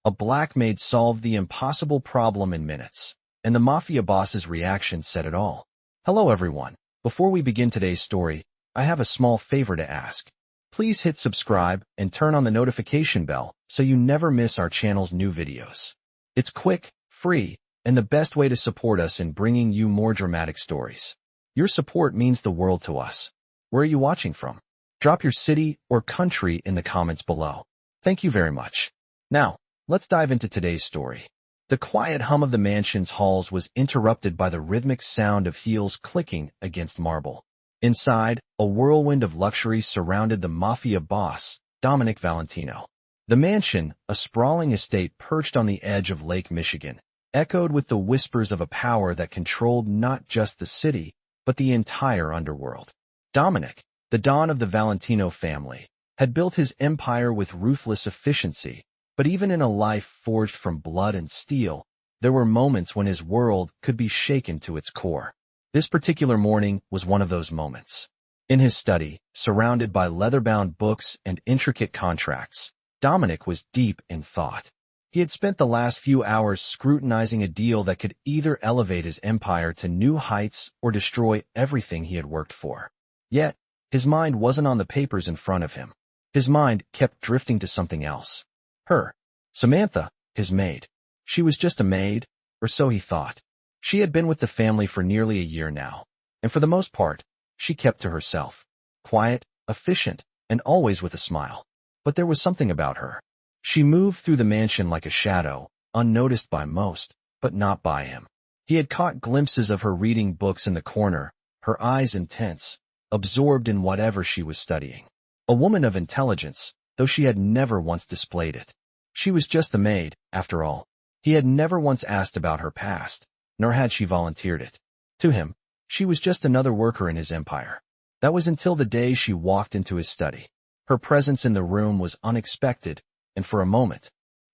A black maid solved the impossible problem in minutes, and the Mafia boss's reaction said it all. Hello everyone. Before we begin today's story, I have a small favor to ask. Please hit subscribe and turn on the notification bell so you never miss our channel's new videos. It's quick, free, and the best way to support us in bringing you more dramatic stories. Your support means the world to us. Where are you watching from? Drop your city or country in the comments below. Thank you very much. Now, let's dive into today's story. The quiet hum of the mansion's halls was interrupted by the rhythmic sound of heels clicking against marble. Inside, a whirlwind of luxury surrounded the Mafia boss, Dominic Valentino. The mansion, a sprawling estate perched on the edge of Lake Michigan, echoed with the whispers of a power that controlled not just the city, but the entire underworld. Dominic, the Don of the Valentino family, had built his empire with ruthless efficiency, but even in a life forged from blood and steel, there were moments when his world could be shaken to its core. This particular morning was one of those moments. In his study, surrounded by leather-bound books and intricate contracts, Dominic was deep in thought. He had spent the last few hours scrutinizing a deal that could either elevate his empire to new heights or destroy everything he had worked for. Yet, his mind wasn't on the papers in front of him. His mind kept drifting to something else. Her. Samantha, his maid. She was just a maid, or so he thought. She had been with the family for nearly a year now, and for the most part, she kept to herself. Quiet, efficient, and always with a smile. But there was something about her. She moved through the mansion like a shadow, unnoticed by most, but not by him. He had caught glimpses of her reading books in the corner, her eyes intense, absorbed in whatever she was studying. A woman of intelligence, though she had never once displayed it. She was just the maid, after all. He had never once asked about her past, nor had she volunteered it. To him, she was just another worker in his empire. That was until the day she walked into his study. Her presence in the room was unexpected, and for a moment,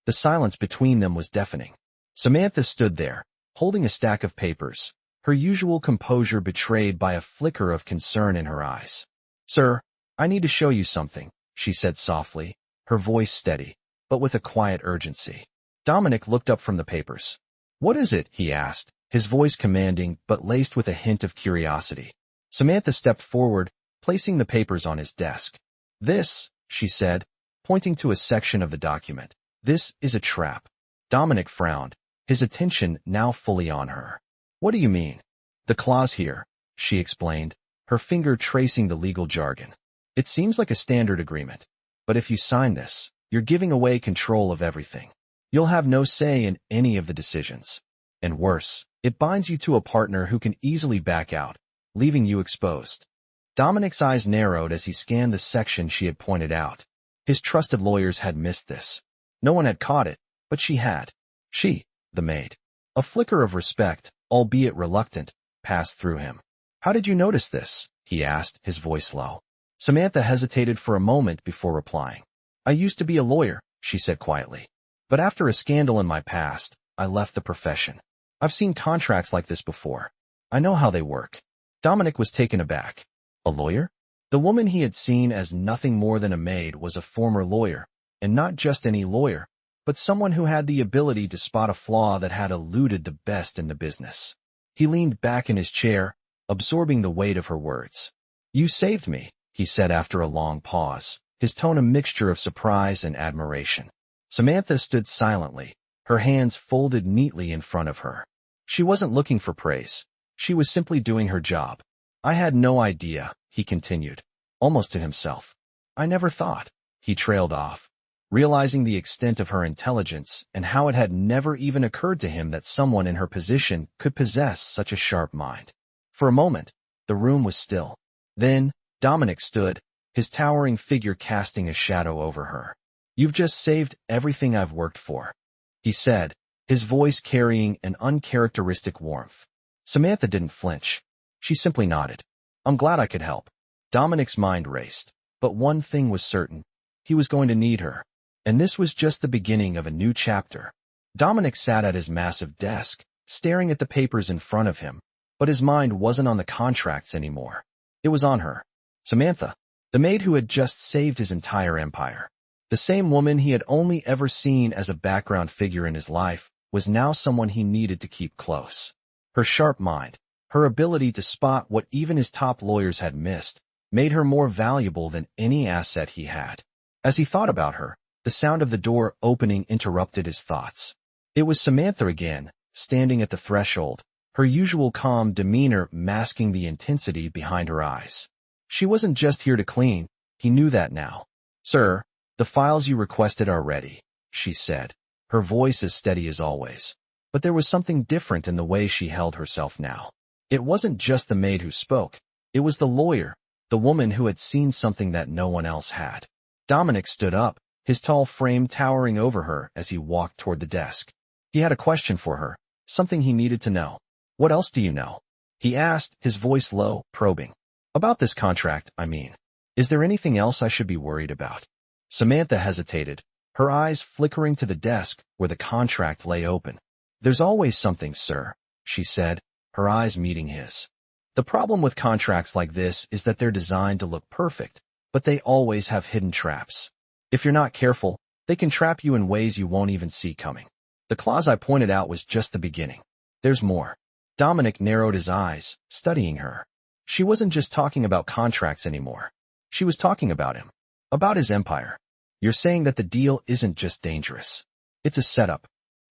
the silence between them was deafening. Samantha stood there, holding a stack of papers, her usual composure betrayed by a flicker of concern in her eyes. "Sir, I need to show you something," she said softly, her voice steady, but with a quiet urgency. Dominic looked up from the papers. "What is it?" he asked, his voice commanding but laced with a hint of curiosity. Samantha stepped forward, placing the papers on his desk. "This," she said, pointing to a section of the document. "This is a trap." Dominic frowned, his attention now fully on her. "What do you mean?" "The clause here," she explained, her finger tracing the legal jargon. "It seems like a standard agreement, but if you sign this, you're giving away control of everything. You'll have no say in any of the decisions. And worse, it binds you to a partner who can easily back out, leaving you exposed." Dominic's eyes narrowed as he scanned the section she had pointed out. His trusted lawyers had missed this. No one had caught it, but she had. She, the maid. A flicker of respect, albeit reluctant, passed through him. "How did you notice this?" he asked, his voice low. Samantha hesitated for a moment before replying. "I used to be a lawyer," she said quietly. "But after a scandal in my past, I left the profession. I've seen contracts like this before. I know how they work." Dominic was taken aback. A lawyer? The woman he had seen as nothing more than a maid was a former lawyer, and not just any lawyer, but someone who had the ability to spot a flaw that had eluded the best in the business. He leaned back in his chair, absorbing the weight of her words. "You saved me," he said after a long pause, his tone a mixture of surprise and admiration. Samantha stood silently, her hands folded neatly in front of her. She wasn't looking for praise. She was simply doing her job. "I had no idea," he continued, almost to himself. "I never thought," he trailed off, realizing the extent of her intelligence and how it had never even occurred to him that someone in her position could possess such a sharp mind. For a moment, the room was still. Then, Dominic stood, his towering figure casting a shadow over her. "You've just saved everything I've worked for," he said, his voice carrying an uncharacteristic warmth. Samantha didn't flinch. She simply nodded. "I'm glad I could help." Dominic's mind raced, but one thing was certain. He was going to need her. And this was just the beginning of a new chapter. Dominic sat at his massive desk, staring at the papers in front of him, but his mind wasn't on the contracts anymore. It was on her. Samantha, the maid who had just saved his entire empire. The same woman he had only ever seen as a background figure in his life was now someone he needed to keep close. Her sharp mind, her ability to spot what even his top lawyers had missed, made her more valuable than any asset he had. As he thought about her, the sound of the door opening interrupted his thoughts. It was Samantha again, standing at the threshold, her usual calm demeanor masking the intensity behind her eyes. She wasn't just here to clean, he knew that now. "Sir, the files you requested are ready," she said, her voice as steady as always. But there was something different in the way she held herself now. It wasn't just the maid who spoke. It was the lawyer, the woman who had seen something that no one else had. Dominic stood up, his tall frame towering over her as he walked toward the desk. He had a question for her, something he needed to know. "What else do you know?" he asked, his voice low, probing. "About this contract, I mean. Is there anything else I should be worried about?" Samantha hesitated, her eyes flickering to the desk where the contract lay open. "There's always something, sir," she said, her eyes meeting his. "The problem with contracts like this is that they're designed to look perfect, but they always have hidden traps. If you're not careful, they can trap you in ways you won't even see coming. The clause I pointed out was just the beginning. There's more." Dominic narrowed his eyes, studying her. She wasn't just talking about contracts anymore. She was talking about him. About his empire. "You're saying that the deal isn't just dangerous. It's a setup."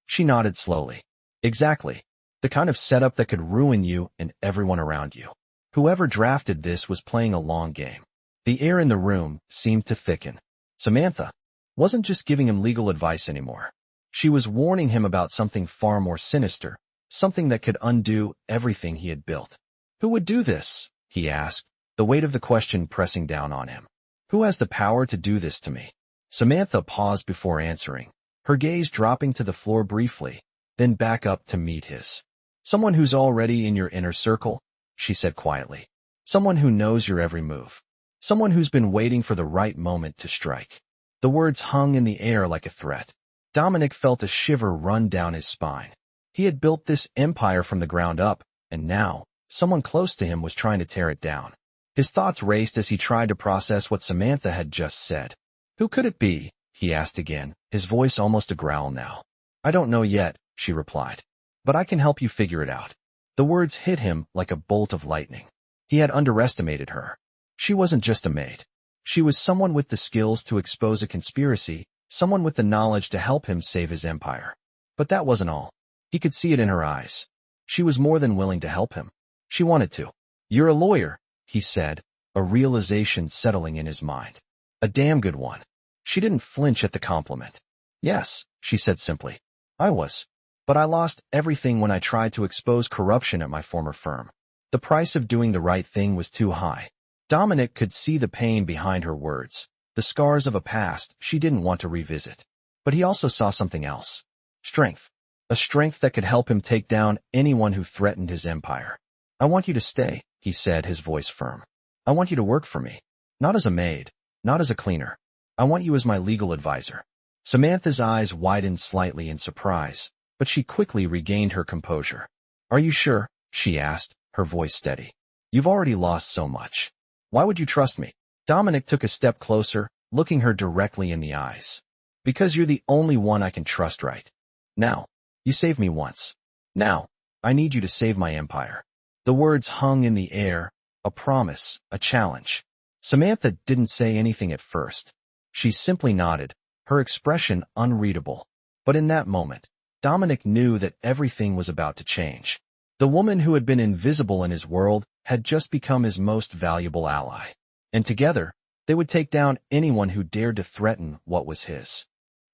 She nodded slowly. "Exactly. The kind of setup that could ruin you and everyone around you. Whoever drafted this was playing a long game." The air in the room seemed to thicken. Samantha wasn't just giving him legal advice anymore. She was warning him about something far more sinister, something that could undo everything he had built. "Who would do this?" he asked, the weight of the question pressing down on him. "Who has the power to do this to me?" Samantha paused before answering, her gaze dropping to the floor briefly, then back up to meet his. "Someone who's already in your inner circle," she said quietly. "Someone who knows your every move. Someone who's been waiting for the right moment to strike." The words hung in the air like a threat. Dominic felt a shiver run down his spine. He had built this empire from the ground up, and now, someone close to him was trying to tear it down. His thoughts raced as he tried to process what Samantha had just said. "Who could it be?" he asked again, his voice almost a growl now. "I don't know yet," she replied. "But I can help you figure it out." The words hit him like a bolt of lightning. He had underestimated her. She wasn't just a maid. She was someone with the skills to expose a conspiracy, someone with the knowledge to help him save his empire. But that wasn't all. He could see it in her eyes. She was more than willing to help him. She wanted to. "You're a lawyer," he said, a realization settling in his mind. A damn good one. She didn't flinch at the compliment. "Yes," she said simply. "I was. But I lost everything when I tried to expose corruption at my former firm. The price of doing the right thing was too high." Dominic could see the pain behind her words, the scars of a past she didn't want to revisit. But he also saw something else. Strength. A strength that could help him take down anyone who threatened his empire. "I want you to stay," he said, his voice firm. "I want you to work for me. Not as a maid, not as a cleaner. I want you as my legal advisor." Samantha's eyes widened slightly in surprise, but she quickly regained her composure. "Are you sure?" she asked, her voice steady. "You've already lost so much. Why would you trust me?" Dominic took a step closer, looking her directly in the eyes. "Because you're the only one I can trust right now. You saved me once. Now, I need you to save my empire." The words hung in the air, a promise, a challenge. Samantha didn't say anything at first. She simply nodded, her expression unreadable. But in that moment, Dominic knew that everything was about to change. The woman who had been invisible in his world had just become his most valuable ally. And together, they would take down anyone who dared to threaten what was his.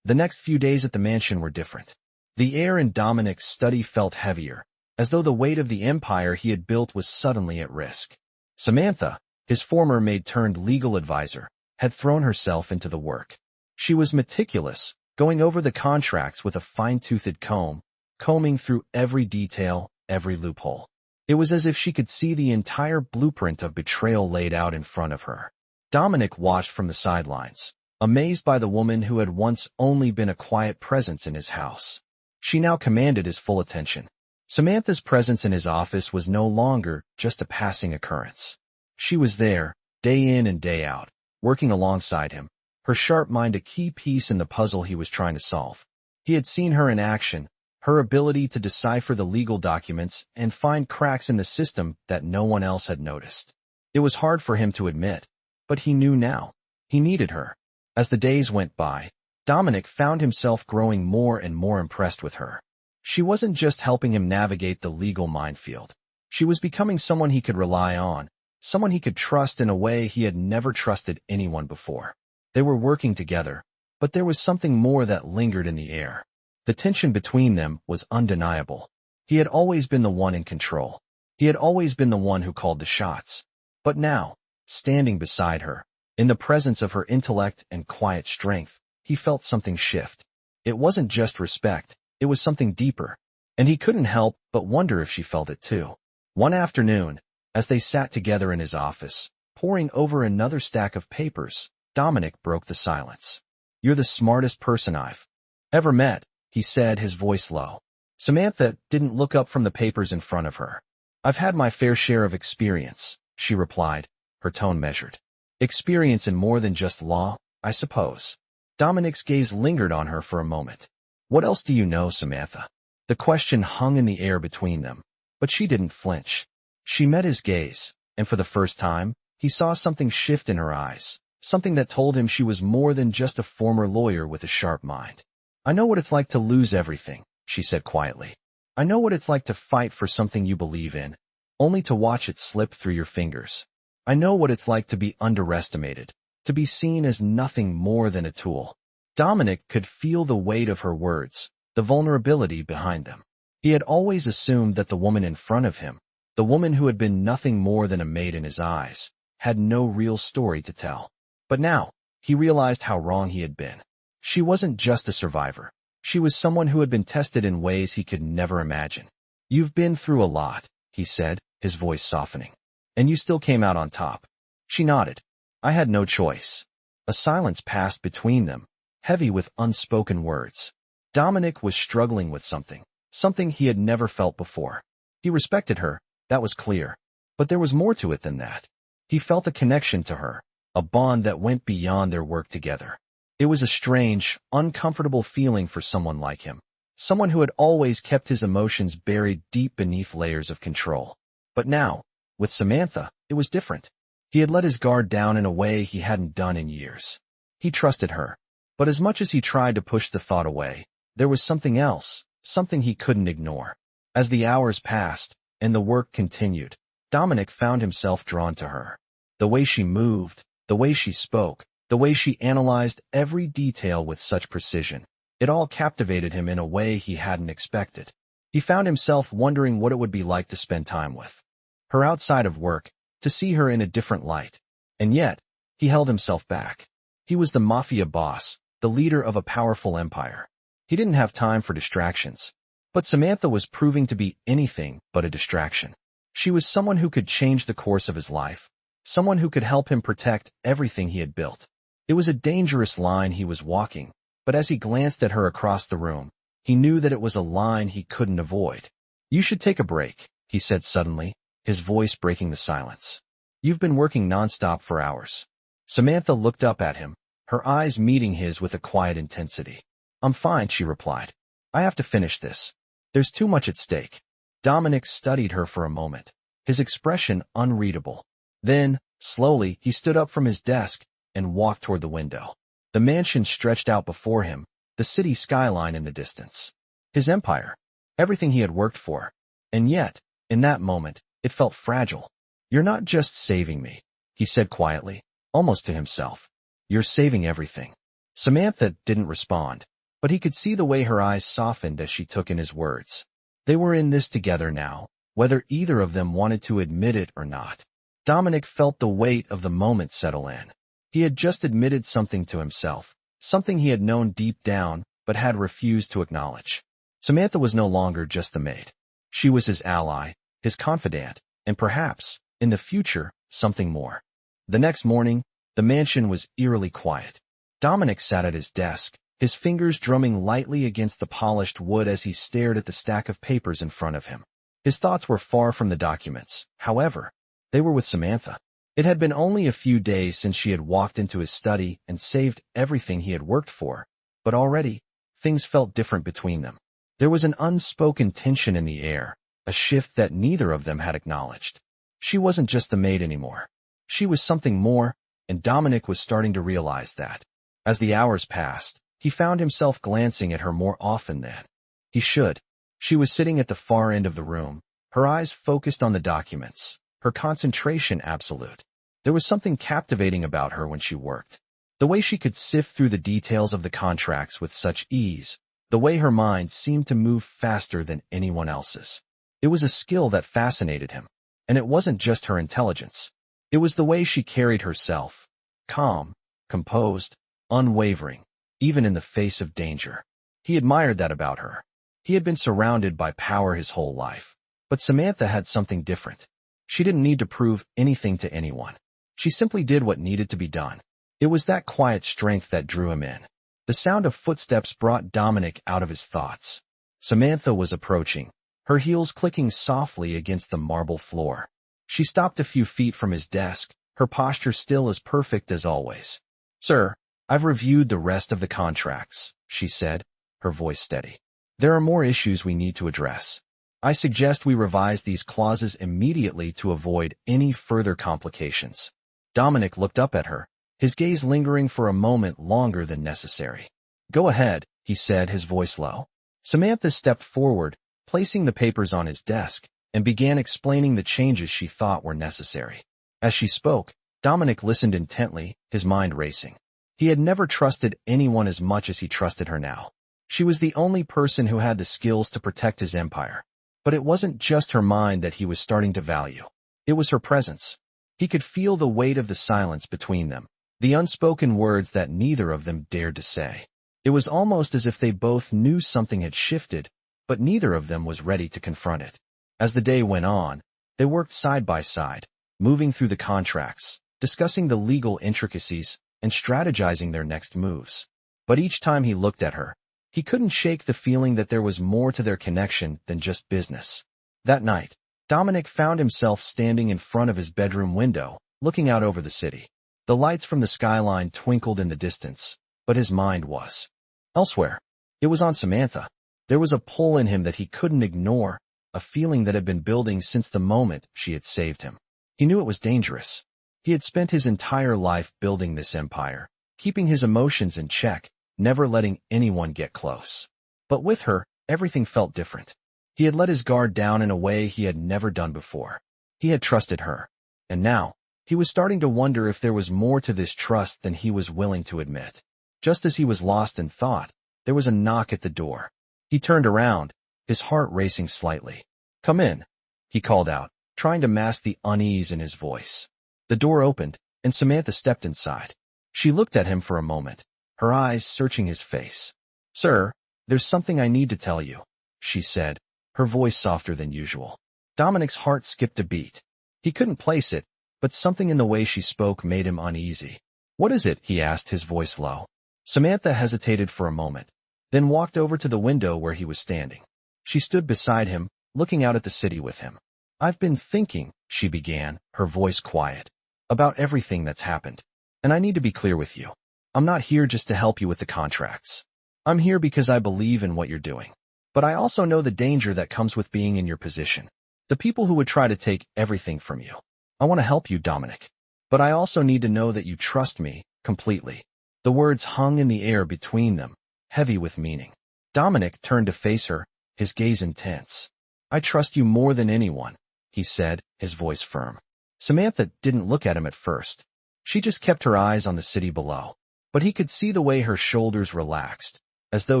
The next few days at the mansion were different. The air in Dominic's study felt heavier, as though the weight of the empire he had built was suddenly at risk. Samantha, his former maid-turned-legal advisor, had thrown herself into the work. She was meticulous, going over the contracts with a fine-toothed comb, combing through every detail, every loophole. It was as if she could see the entire blueprint of betrayal laid out in front of her. Dominic watched from the sidelines, amazed by the woman who had once only been a quiet presence in his house. She now commanded his full attention. Samantha's presence in his office was no longer just a passing occurrence. She was there, day in and day out, working alongside him, her sharp mind a key piece in the puzzle he was trying to solve. He had seen her in action, her ability to decipher the legal documents and find cracks in the system that no one else had noticed. It was hard for him to admit, but he knew now. He needed her. As the days went by, Dominic found himself growing more and more impressed with her. She wasn't just helping him navigate the legal minefield. She was becoming someone he could rely on, someone he could trust in a way he had never trusted anyone before. They were working together, but there was something more that lingered in the air. The tension between them was undeniable. He had always been the one in control. He had always been the one who called the shots. But now, standing beside her, in the presence of her intellect and quiet strength, he felt something shift. It wasn't just respect, it was something deeper, and he couldn't help but wonder if she felt it too. One afternoon, as they sat together in his office, poring over another stack of papers, Dominic broke the silence. "You're the smartest person I've ever met," he said, his voice low. Samantha didn't look up from the papers in front of her. "I've had my fair share of experience," she replied, her tone measured. "Experience in more than just law, I suppose." Dominic's gaze lingered on her for a moment. "What else do you know, Samantha?" The question hung in the air between them, but she didn't flinch. She met his gaze, and for the first time, he saw something shift in her eyes, something that told him she was more than just a former lawyer with a sharp mind. "I know what it's like to lose everything," she said quietly. "I know what it's like to fight for something you believe in, only to watch it slip through your fingers. I know what it's like to be underestimated, to be seen as nothing more than a tool." Dominic could feel the weight of her words, the vulnerability behind them. He had always assumed that the woman in front of him, the woman who had been nothing more than a maid in his eyes, had no real story to tell. But now, he realized how wrong he had been. She wasn't just a survivor. She was someone who had been tested in ways he could never imagine. "You've been through a lot," he said, his voice softening. "And you still came out on top." She nodded. "I had no choice." A silence passed between them, heavy with unspoken words. Dominic was struggling with something he had never felt before. He respected her, that was clear. But there was more to it than that. He felt a connection to her, a bond that went beyond their work together. It was a strange, uncomfortable feeling for someone like him, someone who had always kept his emotions buried deep beneath layers of control. But now, with Samantha, it was different. He had let his guard down in a way he hadn't done in years. He trusted her. But as much as he tried to push the thought away, there was something else, something he couldn't ignore. As the hours passed, and the work continued, Dominic found himself drawn to her. The way she moved, the way she spoke, the way she analyzed every detail with such precision. It all captivated him in a way he hadn't expected. He found himself wondering what it would be like to spend time with her outside of work, to see her in a different light. And yet, he held himself back. He was the Mafia boss, the leader of a powerful empire. He didn't have time for distractions. But Samantha was proving to be anything but a distraction. She was someone who could change the course of his life, someone who could help him protect everything he had built. It was a dangerous line he was walking, but as he glanced at her across the room, he knew that it was a line he couldn't avoid. "You should take a break," he said suddenly, his voice breaking the silence. "You've been working nonstop for hours." Samantha looked up at him, her eyes meeting his with a quiet intensity. "I'm fine," she replied. "I have to finish this. There's too much at stake." Dominic studied her for a moment, his expression unreadable. Then, slowly, he stood up from his desk and walked toward the window. The mansion stretched out before him, the city skyline in the distance. His empire, everything he had worked for. And yet, in that moment, it felt fragile. "You're not just saving me," he said quietly, almost to himself. "You're saving everything." Samantha didn't respond, but he could see the way her eyes softened as she took in his words. They were in this together now, whether either of them wanted to admit it or not. Dominic felt the weight of the moment settle in. He had just admitted something to himself, something he had known deep down but had refused to acknowledge. Samantha was no longer just the maid. She was his ally, his confidant, and perhaps, in the future, something more. The next morning, the mansion was eerily quiet. Dominic sat at his desk, his fingers drumming lightly against the polished wood as he stared at the stack of papers in front of him. His thoughts were far from the documents, however. They were with Samantha. It had been only a few days since she had walked into his study and saved everything he had worked for, but already, things felt different between them. There was an unspoken tension in the air, a shift that neither of them had acknowledged. She wasn't just the maid anymore. She was something more, and Dominic was starting to realize that. As the hours passed, he found himself glancing at her more often than he should. She was sitting at the far end of the room, her eyes focused on the documents, her concentration absolute. There was something captivating about her when she worked. The way she could sift through the details of the contracts with such ease, the way her mind seemed to move faster than anyone else's. It was a skill that fascinated him, and it wasn't just her intelligence. It was the way she carried herself, calm, composed, unwavering, even in the face of danger. He admired that about her. He had been surrounded by power his whole life, but Samantha had something different. She didn't need to prove anything to anyone. She simply did what needed to be done. It was that quiet strength that drew him in. The sound of footsteps brought Dominic out of his thoughts. Samantha was approaching, her heels clicking softly against the marble floor. She stopped a few feet from his desk, her posture still as perfect as always. "Sir, I've reviewed the rest of the contracts," she said, her voice steady. "There are more issues we need to address. I suggest we revise these clauses immediately to avoid any further complications." Dominic looked up at her, his gaze lingering for a moment longer than necessary. "Go ahead," he said, his voice low. Samantha stepped forward, placing the papers on his desk, and began explaining the changes she thought were necessary. As she spoke, Dominic listened intently, his mind racing. He had never trusted anyone as much as he trusted her now. She was the only person who had the skills to protect his empire. But it wasn't just her mind that he was starting to value. It was her presence. He could feel the weight of the silence between them, the unspoken words that neither of them dared to say. It was almost as if they both knew something had shifted, but neither of them was ready to confront it. As the day went on, they worked side by side, moving through the contracts, discussing the legal intricacies, and strategizing their next moves. But each time he looked at her, he couldn't shake the feeling that there was more to their connection than just business. That night, Dominic found himself standing in front of his bedroom window, looking out over the city. The lights from the skyline twinkled in the distance, but his mind was elsewhere. It was on Samantha. There was a pull in him that he couldn't ignore, a feeling that had been building since the moment she had saved him. He knew it was dangerous. He had spent his entire life building this empire, keeping his emotions in check, never letting anyone get close. But with her, everything felt different. He had let his guard down in a way he had never done before. He had trusted her. And now, he was starting to wonder if there was more to this trust than he was willing to admit. Just as he was lost in thought, there was a knock at the door. He turned around, his heart racing slightly. "Come in," he called out, trying to mask the unease in his voice. The door opened, and Samantha stepped inside. She looked at him for a moment, her eyes searching his face. "Sir, there's something I need to tell you," she said, her voice softer than usual. Dominic's heart skipped a beat. He couldn't place it, but something in the way she spoke made him uneasy. "What is it?" he asked, his voice low. Samantha hesitated for a moment, then walked over to the window where he was standing. She stood beside him, looking out at the city with him. "I've been thinking," she began, her voice quiet, "about everything that's happened. And I need to be clear with you. I'm not here just to help you with the contracts. I'm here because I believe in what you're doing. But I also know the danger that comes with being in your position. The people who would try to take everything from you. I want to help you, Dominic. But I also need to know that you trust me, completely." The words hung in the air between them, heavy with meaning. Dominic turned to face her, his gaze intense. "I trust you more than anyone," he said, his voice firm. Samantha didn't look at him at first. She just kept her eyes on the city below. But he could see the way her shoulders relaxed, as though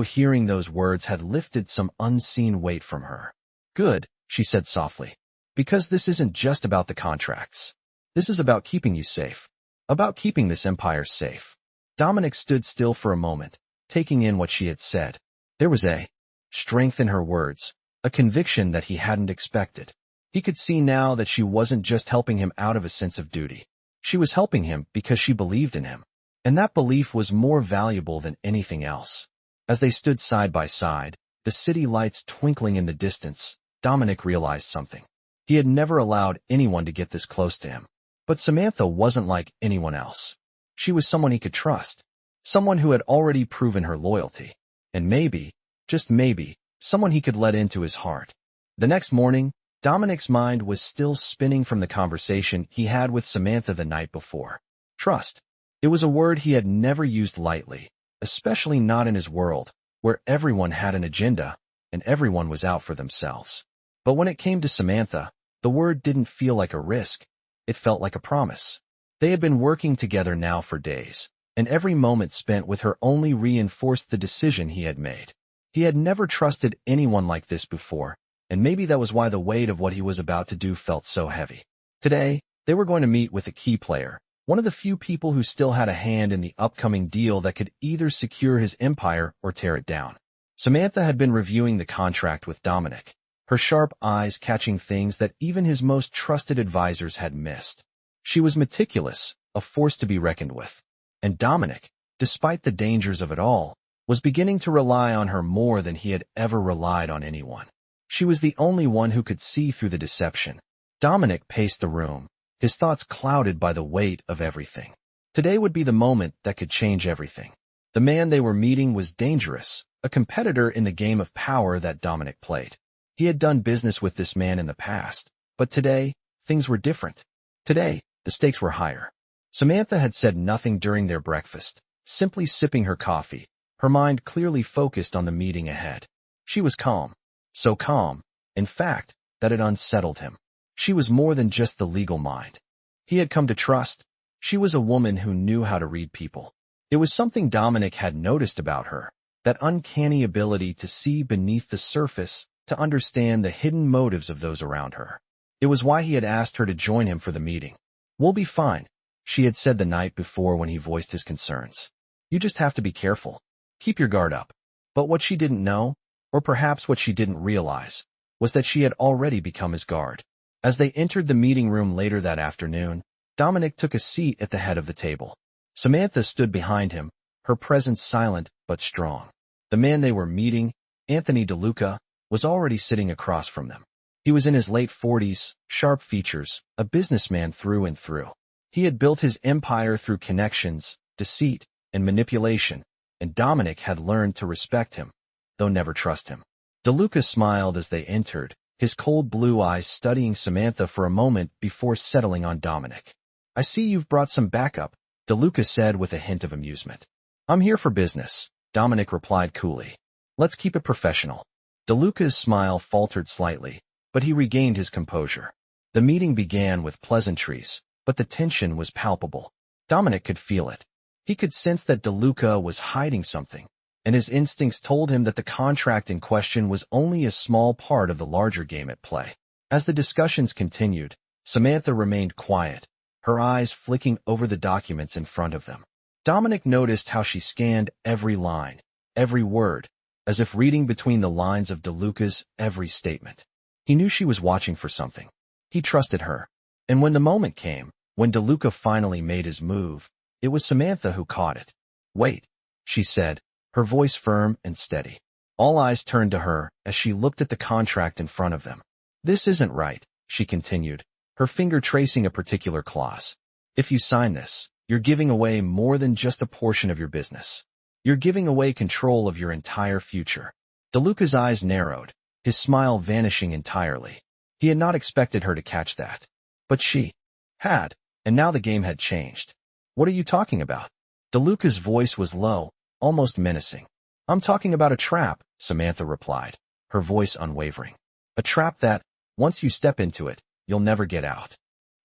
hearing those words had lifted some unseen weight from her. "Good," she said softly. "Because this isn't just about the contracts. This is about keeping you safe. About keeping this empire safe." Dominic stood still for a moment, taking in what she had said. There was a strength in her words, a conviction that he hadn't expected. He could see now that she wasn't just helping him out of a sense of duty. She was helping him because she believed in him. And that belief was more valuable than anything else. As they stood side by side, the city lights twinkling in the distance, Dominic realized something. He had never allowed anyone to get this close to him. But Samantha wasn't like anyone else. She was someone he could trust, someone who had already proven her loyalty, and maybe, just maybe, someone he could let into his heart. The next morning, Dominic's mind was still spinning from the conversation he had with Samantha the night before. Trust. It was a word he had never used lightly, especially not in his world, where everyone had an agenda and everyone was out for themselves. But when it came to Samantha, the word didn't feel like a risk. It felt like a promise. They had been working together now for days, and every moment spent with her only reinforced the decision he had made. He had never trusted anyone like this before, and maybe that was why the weight of what he was about to do felt so heavy. Today, they were going to meet with a key player, one of the few people who still had a hand in the upcoming deal that could either secure his empire or tear it down. Samantha had been reviewing the contract with Dominic, her sharp eyes catching things that even his most trusted advisors had missed. She was meticulous, a force to be reckoned with. And Dominic, despite the dangers of it all, was beginning to rely on her more than he had ever relied on anyone. She was the only one who could see through the deception. Dominic paced the room, his thoughts clouded by the weight of everything. Today would be the moment that could change everything. The man they were meeting was dangerous, a competitor in the game of power that Dominic played. He had done business with this man in the past, but today, things were different. Today, the stakes were higher. Samantha had said nothing during their breakfast, simply sipping her coffee, her mind clearly focused on the meeting ahead. She was calm. So calm, in fact, that it unsettled him. She was more than just the legal mind he had come to trust. She was a woman who knew how to read people. It was something Dominic had noticed about her, that uncanny ability to see beneath the surface, to understand the hidden motives of those around her. It was why he had asked her to join him for the meeting. "We'll be fine," she had said the night before when he voiced his concerns. "You just have to be careful. Keep your guard up." But what she didn't know, or perhaps what she didn't realize, was that she had already become his guard. As they entered the meeting room later that afternoon, Dominic took a seat at the head of the table. Samantha stood behind him, her presence silent but strong. The man they were meeting, Anthony DeLuca, was already sitting across from them. He was in his late 40s, sharp features, a businessman through and through. He had built his empire through connections, deceit, and manipulation, and Dominic had learned to respect him, though never trust him. DeLuca smiled as they entered, his cold blue eyes studying Samantha for a moment before settling on Dominic. "I see you've brought some backup," DeLuca said with a hint of amusement. "I'm here for business," Dominic replied coolly. "Let's keep it professional." DeLuca's smile faltered slightly, but he regained his composure. The meeting began with pleasantries, but the tension was palpable. Dominic could feel it. He could sense that DeLuca was hiding something, and his instincts told him that the contract in question was only a small part of the larger game at play. As the discussions continued, Samantha remained quiet, her eyes flicking over the documents in front of them. Dominic noticed how she scanned every line, every word, as if reading between the lines of DeLuca's every statement. He knew she was watching for something. He trusted her. And when the moment came, when DeLuca finally made his move, it was Samantha who caught it. "Wait," she said, her voice firm and steady. All eyes turned to her as she looked at the contract in front of them. "This isn't right," she continued, her finger tracing a particular clause. "If you sign this, you're giving away more than just a portion of your business. You're giving away control of your entire future." DeLuca's eyes narrowed, his smile vanishing entirely. He had not expected her to catch that. But she had, and now the game had changed. "What are you talking about?" DeLuca's voice was low, almost menacing. "I'm talking about a trap," Samantha replied, her voice unwavering. "A trap that, once you step into it, you'll never get out."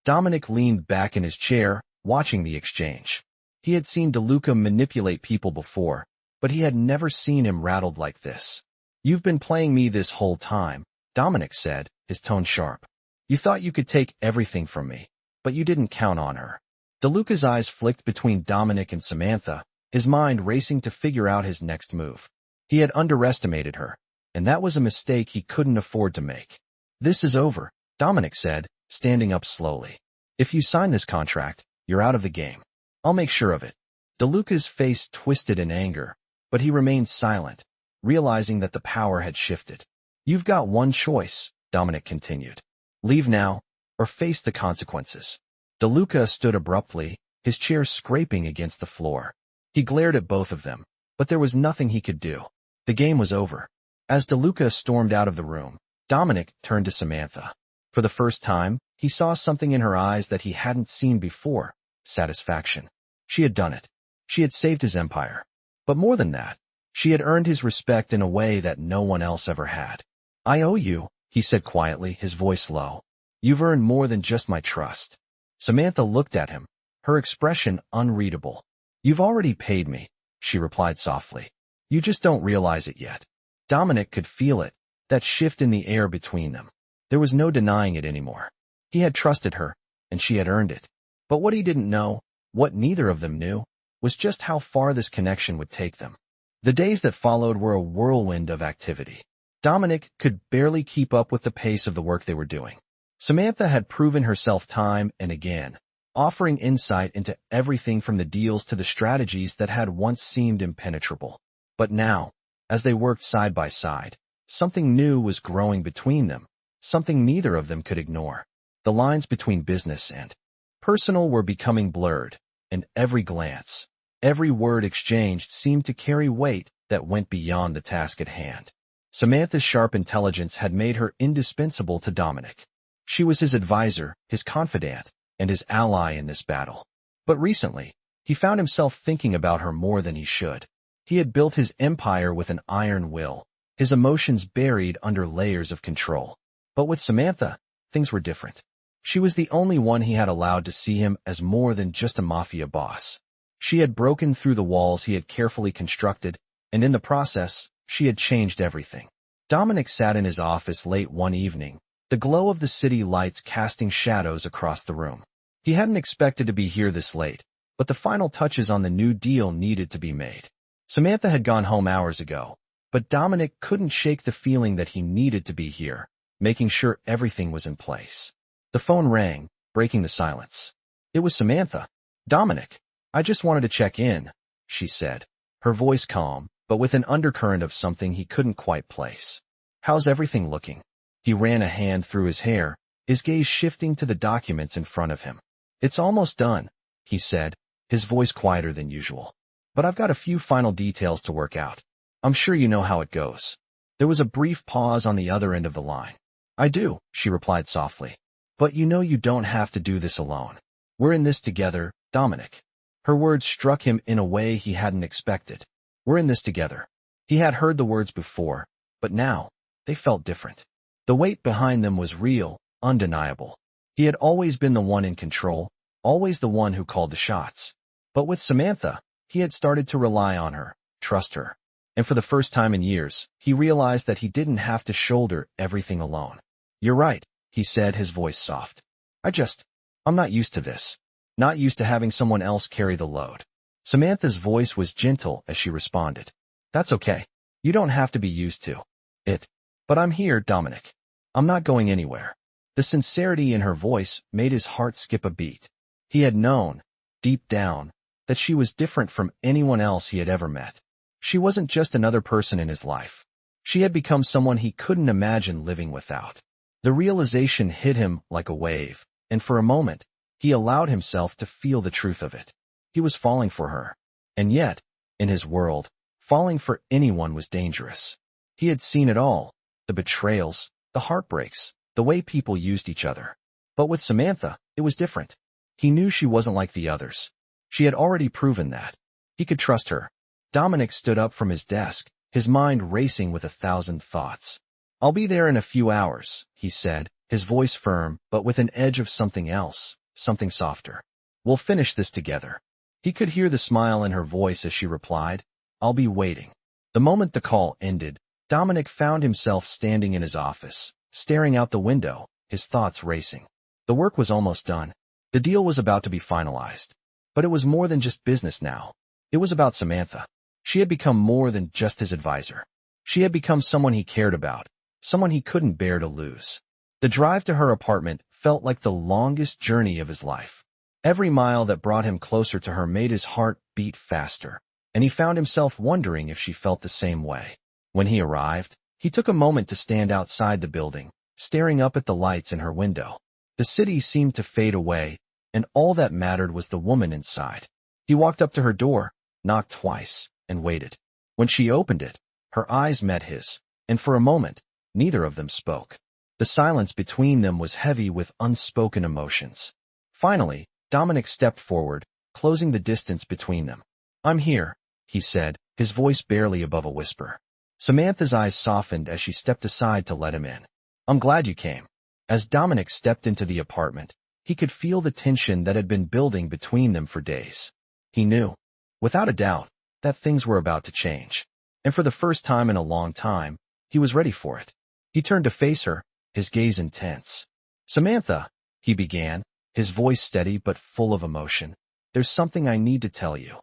Dominic leaned back in his chair, watching the exchange. He had seen DeLuca manipulate people before, but he had never seen him rattled like this. "You've been playing me this whole time," Dominic said, his tone sharp. "You thought you could take everything from me, but you didn't count on her." DeLuca's eyes flicked between Dominic and Samantha, his mind racing to figure out his next move. He had underestimated her, and that was a mistake he couldn't afford to make. "This is over," Dominic said, standing up slowly. "If you sign this contract, you're out of the game. I'll make sure of it." DeLuca's face twisted in anger, but he remained silent, realizing that the power had shifted. "You've got one choice," Dominic continued. "Leave now, or face the consequences." DeLuca stood abruptly, his chair scraping against the floor. He glared at both of them, but there was nothing he could do. The game was over. As DeLuca stormed out of the room, Dominic turned to Samantha. For the first time, he saw something in her eyes that he hadn't seen before: satisfaction. She had done it. She had saved his empire. But more than that, she had earned his respect in a way that no one else ever had. "I owe you," he said quietly, his voice low. "You've earned more than just my trust." Samantha looked at him, her expression unreadable. "You've already paid me," she replied softly. "You just don't realize it yet." Dominic could feel it, that shift in the air between them. There was no denying it anymore. He had trusted her, and she had earned it. But what he didn't know, what neither of them knew, was just how far this connection would take them. The days that followed were a whirlwind of activity. Dominic could barely keep up with the pace of the work they were doing. Samantha had proven herself time and again, offering insight into everything from the deals to the strategies that had once seemed impenetrable. But now, as they worked side by side, something new was growing between them, something neither of them could ignore. The lines between business and personal were becoming blurred, and every glance, every word exchanged seemed to carry weight that went beyond the task at hand. Samantha's sharp intelligence had made her indispensable to Dominic. She was his advisor, his confidant, and his ally in this battle. But recently, he found himself thinking about her more than he should. He had built his empire with an iron will, his emotions buried under layers of control. But with Samantha, things were different. She was the only one he had allowed to see him as more than just a mafia boss. She had broken through the walls he had carefully constructed, and in the process, she had changed everything. Dominic sat in his office late one evening, the glow of the city lights casting shadows across the room. He hadn't expected to be here this late, but the final touches on the new deal needed to be made. Samantha had gone home hours ago, but Dominic couldn't shake the feeling that he needed to be here, making sure everything was in place. The phone rang, breaking the silence. It was Samantha. "Dominic, I just wanted to check in," she said, her voice calm, but with an undercurrent of something he couldn't quite place. "How's everything looking?" He ran a hand through his hair, his gaze shifting to the documents in front of him. "It's almost done," he said, his voice quieter than usual. "But I've got a few final details to work out. I'm sure you know how it goes." There was a brief pause on the other end of the line. "I do," she replied softly. "But you know you don't have to do this alone. We're in this together, Dominic." Her words struck him in a way he hadn't expected. "We're in this together." He had heard the words before, but now, they felt different. The weight behind them was real, undeniable. He had always been the one in control, always the one who called the shots. But with Samantha, he had started to rely on her, trust her. And for the first time in years, he realized that he didn't have to shoulder everything alone. "You're right," he said, his voice soft. I'm not used to this. Not used to having someone else carry the load." Samantha's voice was gentle as she responded. "That's okay. You don't have to be used to it. But I'm here, Dominic. I'm not going anywhere." The sincerity in her voice made his heart skip a beat. He had known, deep down, that she was different from anyone else he had ever met. She wasn't just another person in his life. She had become someone he couldn't imagine living without. The realization hit him like a wave, and for a moment, he allowed himself to feel the truth of it. He was falling for her. And yet, in his world, falling for anyone was dangerous. He had seen it all, the betrayals, the heartbreaks, the way people used each other. But with Samantha, it was different. He knew she wasn't like the others. She had already proven that. He could trust her. Dominic stood up from his desk, his mind racing with 1,000 thoughts. "I'll be there in a few hours," he said, his voice firm, but with an edge of something else, something softer. "We'll finish this together." He could hear the smile in her voice as she replied, "I'll be waiting." The moment the call ended, Dominic found himself standing in his office, staring out the window, his thoughts racing. The work was almost done. The deal was about to be finalized. But it was more than just business now. It was about Samantha. She had become more than just his advisor. She had become someone he cared about, someone he couldn't bear to lose. The drive to her apartment felt like the longest journey of his life. Every mile that brought him closer to her made his heart beat faster, and he found himself wondering if she felt the same way. When he arrived, he took a moment to stand outside the building, staring up at the lights in her window. The city seemed to fade away, and all that mattered was the woman inside. He walked up to her door, knocked twice, and waited. When she opened it, her eyes met his, and for a moment, neither of them spoke. The silence between them was heavy with unspoken emotions. Finally, Dominic stepped forward, closing the distance between them. "I'm here," he said, his voice barely above a whisper. Samantha's eyes softened as she stepped aside to let him in. "I'm glad you came." As Dominic stepped into the apartment, he could feel the tension that had been building between them for days. He knew, without a doubt, that things were about to change. And for the first time in a long time, he was ready for it. He turned to face her, his gaze intense. "Samantha," he began, his voice steady but full of emotion, "there's something I need to tell you."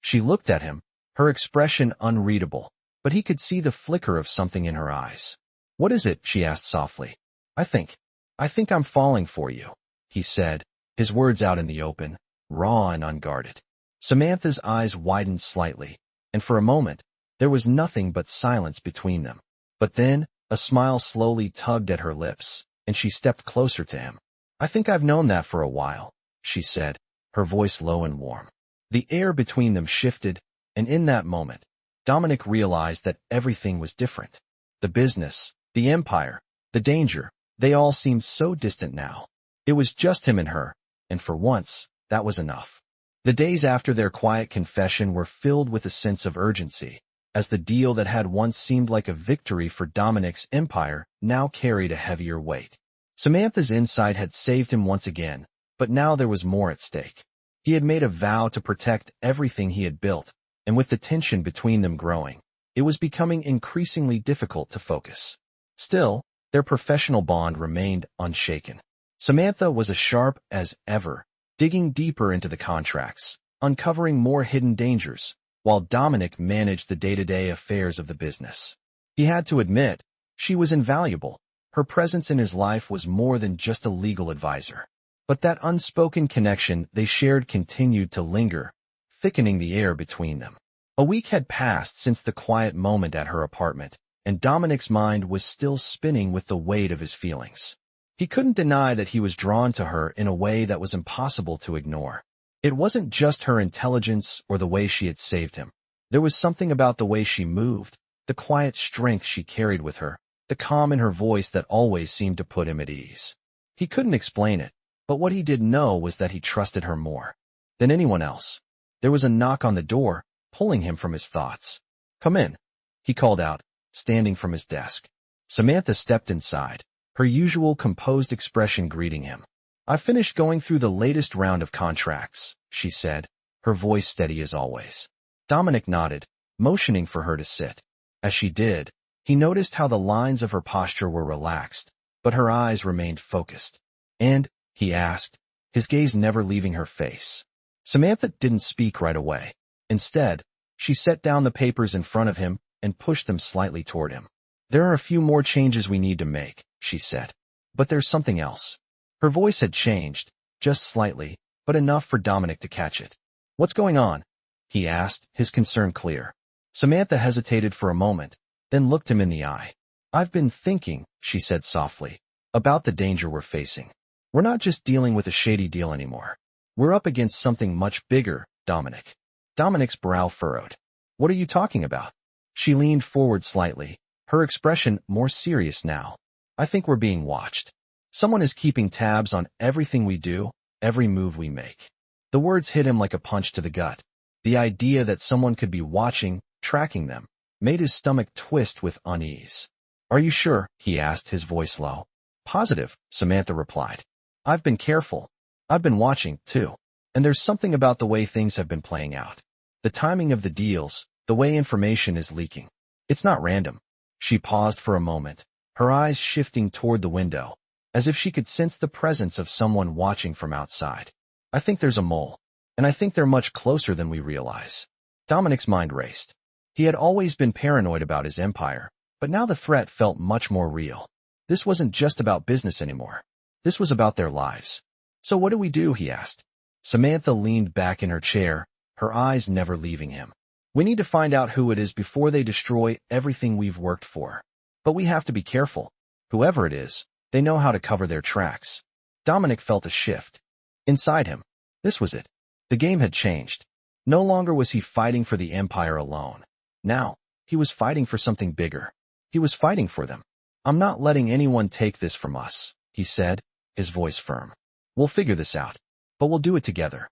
She looked at him, her expression unreadable, but he could see the flicker of something in her eyes. "What is it?" she asked softly. I think I'm falling for you," he said, his words out in the open, raw and unguarded. Samantha's eyes widened slightly, and for a moment, there was nothing but silence between them. But then, a smile slowly tugged at her lips, and she stepped closer to him. "I think I've known that for a while," she said, her voice low and warm. The air between them shifted, and in that moment, Dominic realized that everything was different. The business, the empire, the danger, they all seemed so distant now. It was just him and her, and for once, that was enough. The days after their quiet confession were filled with a sense of urgency, as the deal that had once seemed like a victory for Dominic's empire now carried a heavier weight. Samantha's insight had saved him once again, but now there was more at stake. He had made a vow to protect everything he had built, and with the tension between them growing, it was becoming increasingly difficult to focus. Still, their professional bond remained unshaken. Samantha was as sharp as ever, digging deeper into the contracts, uncovering more hidden dangers, while Dominic managed the day-to-day affairs of the business. He had to admit, she was invaluable. Her presence in his life was more than just a legal advisor. But that unspoken connection they shared continued to linger, thickening the air between them. A week had passed since the quiet moment at her apartment, and Dominic's mind was still spinning with the weight of his feelings. He couldn't deny that he was drawn to her in a way that was impossible to ignore. It wasn't just her intelligence or the way she had saved him. There was something about the way she moved, the quiet strength she carried with her, the calm in her voice that always seemed to put him at ease. He couldn't explain it, but what he did know was that he trusted her more than anyone else. There was a knock on the door, pulling him from his thoughts. "Come in," he called out, standing from his desk. Samantha stepped inside, her usual composed expression greeting him. "I've finished going through the latest round of contracts," she said, her voice steady as always. Dominic nodded, motioning for her to sit. As she did, he noticed how the lines of her posture were relaxed, but her eyes remained focused. "And?" he asked, his gaze never leaving her face. Samantha didn't speak right away. Instead, she set down the papers in front of him and pushed them slightly toward him. "There are a few more changes we need to make," she said. "But there's something else." Her voice had changed, just slightly, but enough for Dominic to catch it. "What's going on?" he asked, his concern clear. Samantha hesitated for a moment, then looked him in the eye. "I've been thinking," she said softly, "about the danger we're facing. We're not just dealing with a shady deal anymore. We're up against something much bigger, Dominic." Dominic's brow furrowed. "What are you talking about?" She leaned forward slightly, her expression more serious now. "I think we're being watched. Someone is keeping tabs on everything we do, every move we make." The words hit him like a punch to the gut. The idea that someone could be watching, tracking them, made his stomach twist with unease. "Are you sure?" he asked, his voice low. "Positive," Samantha replied. "I've been careful. I've been watching, too. And there's something about the way things have been playing out. The timing of the deals, the way information is leaking. It's not random." She paused for a moment, her eyes shifting toward the window, as if she could sense the presence of someone watching from outside. "I think there's a mole, and I think they're much closer than we realize." Dominic's mind raced. He had always been paranoid about his empire, but now the threat felt much more real. This wasn't just about business anymore. This was about their lives. "So what do we do?" he asked. Samantha leaned back in her chair, her eyes never leaving him. "We need to find out who it is before they destroy everything we've worked for. But we have to be careful. Whoever it is, they know how to cover their tracks." Dominic felt a shift. Inside him, this was it. The game had changed. No longer was he fighting for the empire alone. Now, he was fighting for something bigger. He was fighting for them. "I'm not letting anyone take this from us," he said, his voice firm. "We'll figure this out. But we'll do it together."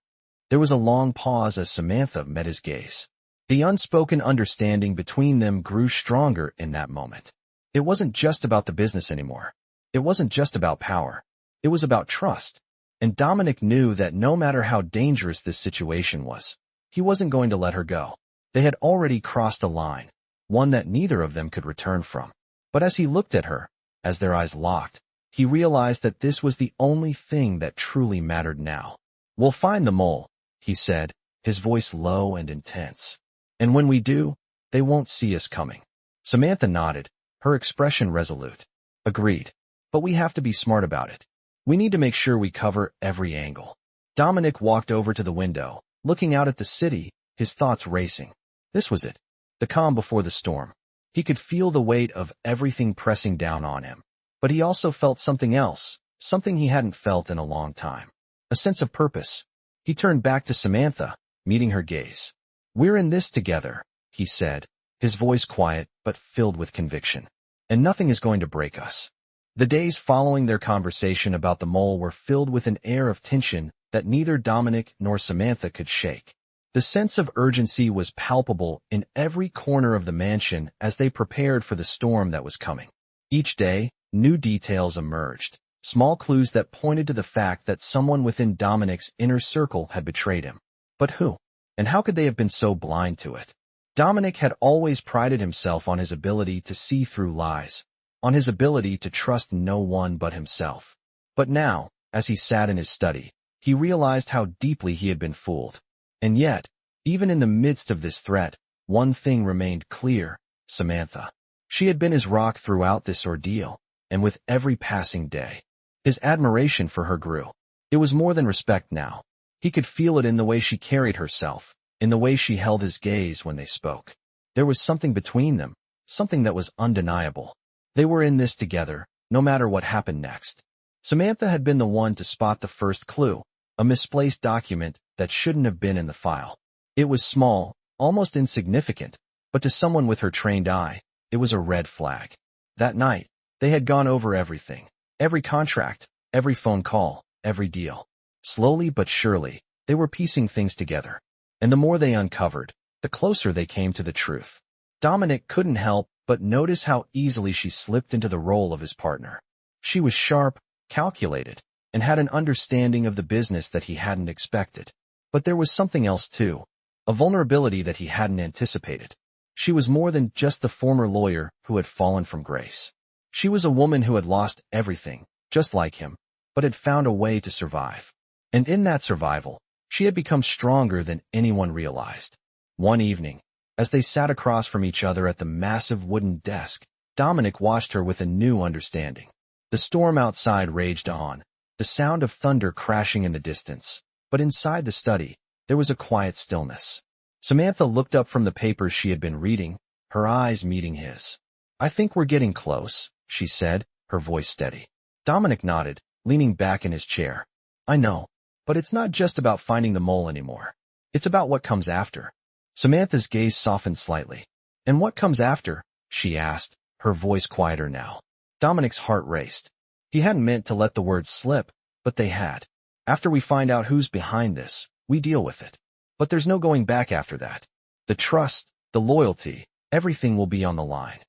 There was a long pause as Samantha met his gaze. The unspoken understanding between them grew stronger in that moment. It wasn't just about the business anymore. It wasn't just about power. It was about trust. And Dominic knew that no matter how dangerous this situation was, he wasn't going to let her go. They had already crossed a line, one that neither of them could return from. But as he looked at her, as their eyes locked, he realized that this was the only thing that truly mattered now. "We'll find the mole," he said, his voice low and intense. "And when we do, they won't see us coming." Samantha nodded, her expression resolute. "Agreed. But we have to be smart about it. We need to make sure we cover every angle." Dominic walked over to the window, looking out at the city, his thoughts racing. This was it. The calm before the storm. He could feel the weight of everything pressing down on him. But he also felt something else, something he hadn't felt in a long time. A sense of purpose. He turned back to Samantha, meeting her gaze. "We're in this together," he said, his voice quiet but filled with conviction. "And nothing is going to break us." The days following their conversation about the mole were filled with an air of tension that neither Dominic nor Samantha could shake. The sense of urgency was palpable in every corner of the mansion as they prepared for the storm that was coming. Each day, new details emerged, small clues that pointed to the fact that someone within Dominic's inner circle had betrayed him. But who? And how could they have been so blind to it? Dominic had always prided himself on his ability to see through lies, on his ability to trust no one but himself. But now, as he sat in his study, he realized how deeply he had been fooled. And yet, even in the midst of this threat, one thing remained clear: Samantha. She had been his rock throughout this ordeal, and with every passing day, his admiration for her grew. It was more than respect now. He could feel it in the way she carried herself, in the way she held his gaze when they spoke. There was something between them, something that was undeniable. They were in this together, no matter what happened next. Samantha had been the one to spot the first clue, a misplaced document that shouldn't have been in the file. It was small, almost insignificant, but to someone with her trained eye, it was a red flag. That night, they had gone over everything, every contract, every phone call, every deal. Slowly but surely, they were piecing things together. And the more they uncovered, the closer they came to the truth. Dominic couldn't help but notice how easily she slipped into the role of his partner. She was sharp, calculated, and had an understanding of the business that he hadn't expected. But there was something else too, a vulnerability that he hadn't anticipated. She was more than just the former lawyer who had fallen from grace. She was a woman who had lost everything, just like him, but had found a way to survive. And in that survival, she had become stronger than anyone realized. One evening, as they sat across from each other at the massive wooden desk, Dominic watched her with a new understanding. The storm outside raged on, the sound of thunder crashing in the distance. But inside the study, there was a quiet stillness. Samantha looked up from the papers she had been reading, her eyes meeting his. "I think we're getting close," she said, her voice steady. Dominic nodded, leaning back in his chair. "I know, but it's not just about finding the mole anymore. It's about what comes after." Samantha's gaze softened slightly. "And what comes after?" she asked, her voice quieter now. Dominic's heart raced. He hadn't meant to let the words slip, but they had. "After we find out who's behind this, we deal with it. But there's no going back after that. The trust, the loyalty, everything will be on the line."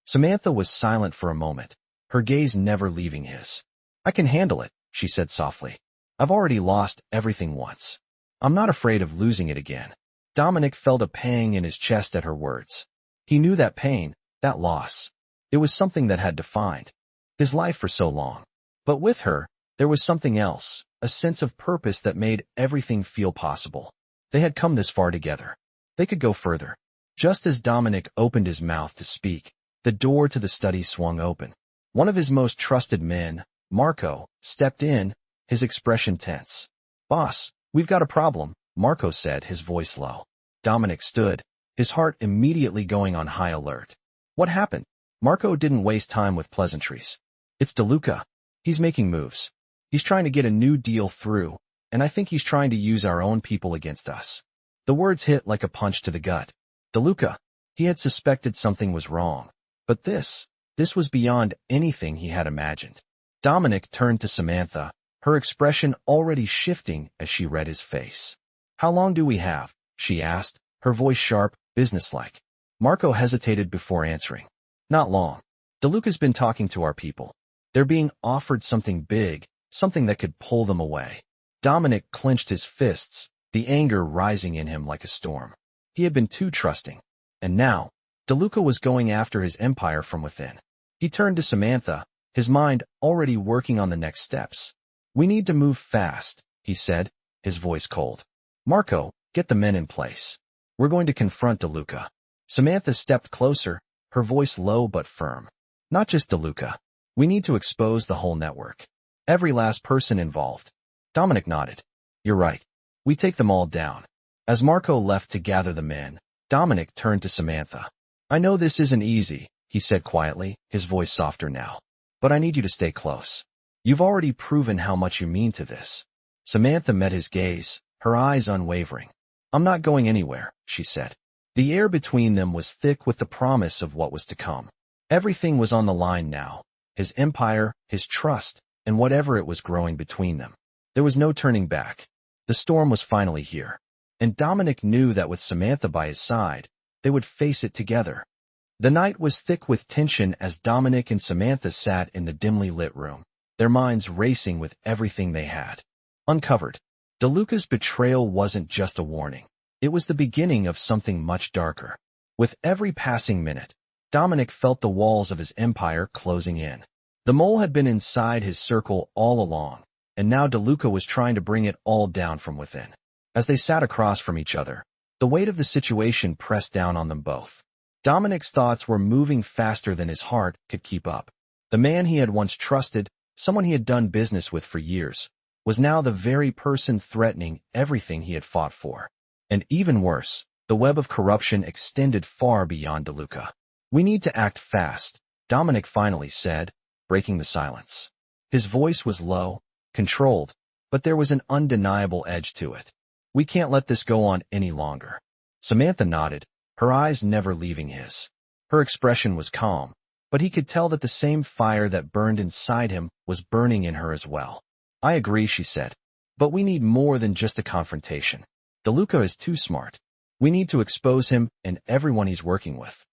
Samantha was silent for a moment, her gaze never leaving his. "I can handle it," she said softly. "I've already lost everything once. I'm not afraid of losing it again." Dominic felt a pang in his chest at her words. He knew that pain, that loss. It was something that had defined his life for so long. But with her, there was something else, a sense of purpose that made everything feel possible. They had come this far together. They could go further. Just as Dominic opened his mouth to speak, the door to the study swung open. One of his most trusted men, Marco, stepped in, his expression tense. "Boss, we've got a problem," Marco said, his voice low. Dominic stood, his heart immediately going on high alert. "What happened?" Marco didn't waste time with pleasantries. "It's DeLuca. He's making moves. He's trying to get a new deal through, and I think he's trying to use our own people against us." The words hit like a punch to the gut. DeLuca, he had suspected something was wrong. But this was beyond anything he had imagined. Dominic turned to Samantha, her expression already shifting as she read his face. "How long do we have?" she asked, her voice sharp, businesslike. Marco hesitated before answering. "Not long. DeLuca's been talking to our people. They're being offered something big, something that could pull them away." Dominic clenched his fists, the anger rising in him like a storm. He had been too trusting. And now, DeLuca was going after his empire from within. He turned to Samantha, his mind already working on the next steps. "We need to move fast," he said, his voice cold. "Marco, get the men in place. We're going to confront DeLuca." Samantha stepped closer, her voice low but firm. "Not just DeLuca. We need to expose the whole network. Every last person involved." Dominic nodded. "You're right. We take them all down." As Marco left to gather the men, Dominic turned to Samantha. "I know this isn't easy," he said quietly, his voice softer now. "But I need you to stay close. You've already proven how much you mean to this." Samantha met his gaze, her eyes unwavering. "I'm not going anywhere," she said. The air between them was thick with the promise of what was to come. Everything was on the line now. His empire, his trust, and whatever it was growing between them. There was no turning back. The storm was finally here. And Dominic knew that with Samantha by his side, they would face it together. The night was thick with tension as Dominic and Samantha sat in the dimly lit room, their minds racing with everything they had uncovered. DeLuca's betrayal wasn't just a warning. It was the beginning of something much darker. With every passing minute, Dominic felt the walls of his empire closing in. The mole had been inside his circle all along, and now DeLuca was trying to bring it all down from within. As they sat across from each other, the weight of the situation pressed down on them both. Dominic's thoughts were moving faster than his heart could keep up. The man he had once trusted, someone he had done business with for years, was now the very person threatening everything he had fought for. And even worse, the web of corruption extended far beyond DeLuca. "We need to act fast," Dominic finally said, breaking the silence. His voice was low, controlled, but there was an undeniable edge to it. "We can't let this go on any longer." Samantha nodded, her eyes never leaving his. Her expression was calm, but he could tell that the same fire that burned inside him was burning in her as well. "I agree," she said. "But we need more than just a confrontation. DeLuca is too smart. We need to expose him and everyone he's working with."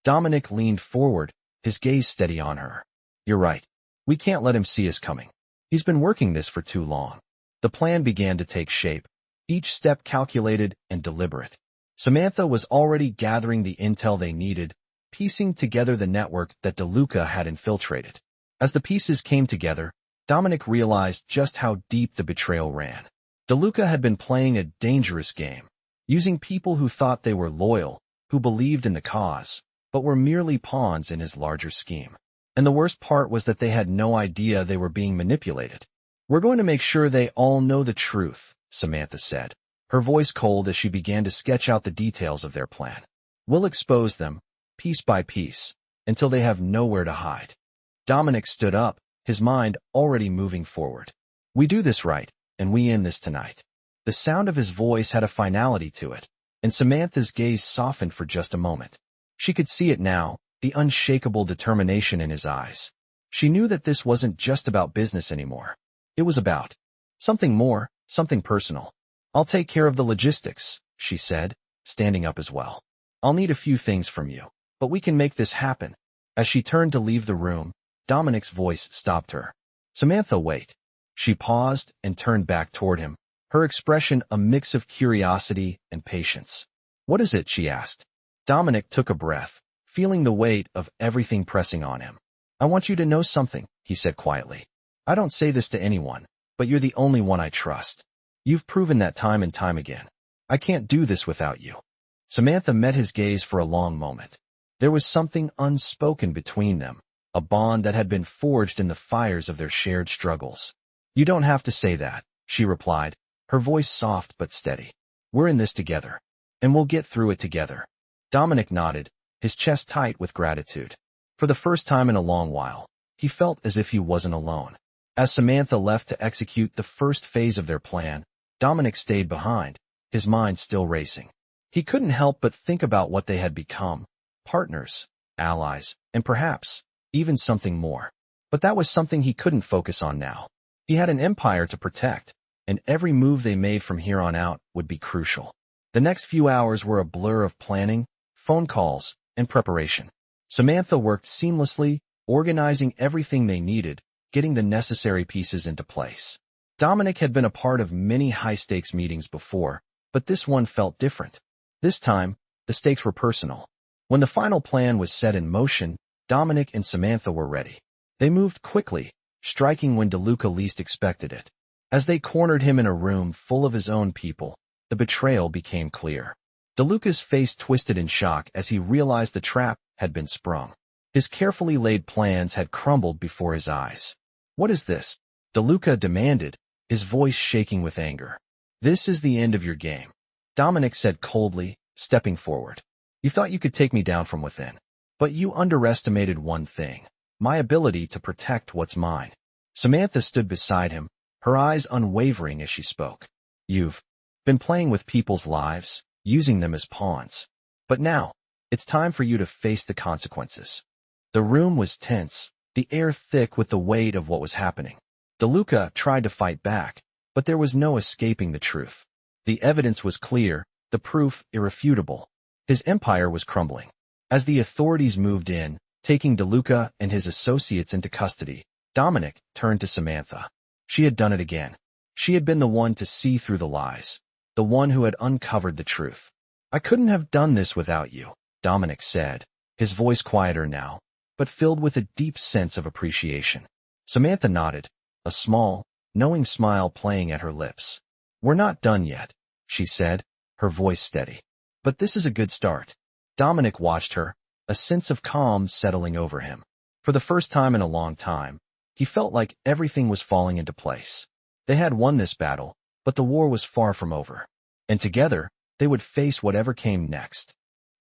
Dominic leaned forward, his gaze steady on her. "You're right. We can't let him see us coming. He's been working this for too long." The plan began to take shape, each step calculated and deliberate. Samantha was already gathering the intel they needed, piecing together the network that DeLuca had infiltrated. As the pieces came together, Dominic realized just how deep the betrayal ran. DeLuca had been playing a dangerous game, using people who thought they were loyal, who believed in the cause, but were merely pawns in his larger scheme. And the worst part was that they had no idea they were being manipulated. "We're going to make sure they all know the truth," Samantha said, her voice cold as she began to sketch out the details of their plan. "We'll expose them, piece by piece, until they have nowhere to hide." Dominic stood up, his mind already moving forward. "We do this right, and we end this tonight." The sound of his voice had a finality to it, and Samantha's gaze softened for just a moment. She could see it now, the unshakable determination in his eyes. She knew that this wasn't just about business anymore. It was about something more, something personal. "I'll take care of the logistics," she said, standing up as well. "I'll need a few things from you, but we can make this happen." As she turned to leave the room, Dominic's voice stopped her. "Samantha, wait." She paused and turned back toward him, her expression a mix of curiosity and patience. "What is it?" she asked. Dominic took a breath, feeling the weight of everything pressing on him. "I want you to know something," he said quietly. "I don't say this to anyone, but you're the only one I trust. You've proven that time and time again. I can't do this without you." Samantha met his gaze for a long moment. There was something unspoken between them, a bond that had been forged in the fires of their shared struggles. "You don't have to say that," she replied, her voice soft but steady. "We're in this together, and we'll get through it together." Dominic nodded, his chest tight with gratitude. For the first time in a long while, he felt as if he wasn't alone. As Samantha left to execute the first phase of their plan, Dominic stayed behind, his mind still racing. He couldn't help but think about what they had become: partners, allies, and perhaps even something more. But that was something he couldn't focus on now. He had an empire to protect, and every move they made from here on out would be crucial. The next few hours were a blur of planning, phone calls, and preparation. Samantha worked seamlessly, organizing everything they needed, getting the necessary pieces into place. Dominic had been a part of many high-stakes meetings before, but this one felt different. This time, the stakes were personal. When the final plan was set in motion, Dominic and Samantha were ready. They moved quickly, striking when DeLuca least expected it. As they cornered him in a room full of his own people, the betrayal became clear. DeLuca's face twisted in shock as he realized the trap had been sprung. His carefully laid plans had crumbled before his eyes. "What is this?" DeLuca demanded, his voice shaking with anger. "This is the end of your game," Dominic said coldly, stepping forward. "You thought you could take me down from within. But you underestimated one thing: my ability to protect what's mine." Samantha stood beside him, her eyes unwavering as she spoke. "You've been playing with people's lives, using them as pawns. But now, it's time for you to face the consequences." The room was tense, the air thick with the weight of what was happening. DeLuca tried to fight back, but there was no escaping the truth. The evidence was clear, the proof irrefutable. His empire was crumbling. As the authorities moved in, taking DeLuca and his associates into custody, Dominic turned to Samantha. She had done it again. She had been the one to see through the lies, the one who had uncovered the truth. "I couldn't have done this without you," Dominic said, his voice quieter now, but filled with a deep sense of appreciation. Samantha nodded, a small, knowing smile playing at her lips. "We're not done yet," she said, her voice steady. "But this is a good start." Dominic watched her, a sense of calm settling over him. For the first time in a long time, he felt like everything was falling into place. They had won this battle, but the war was far from over. And together, they would face whatever came next.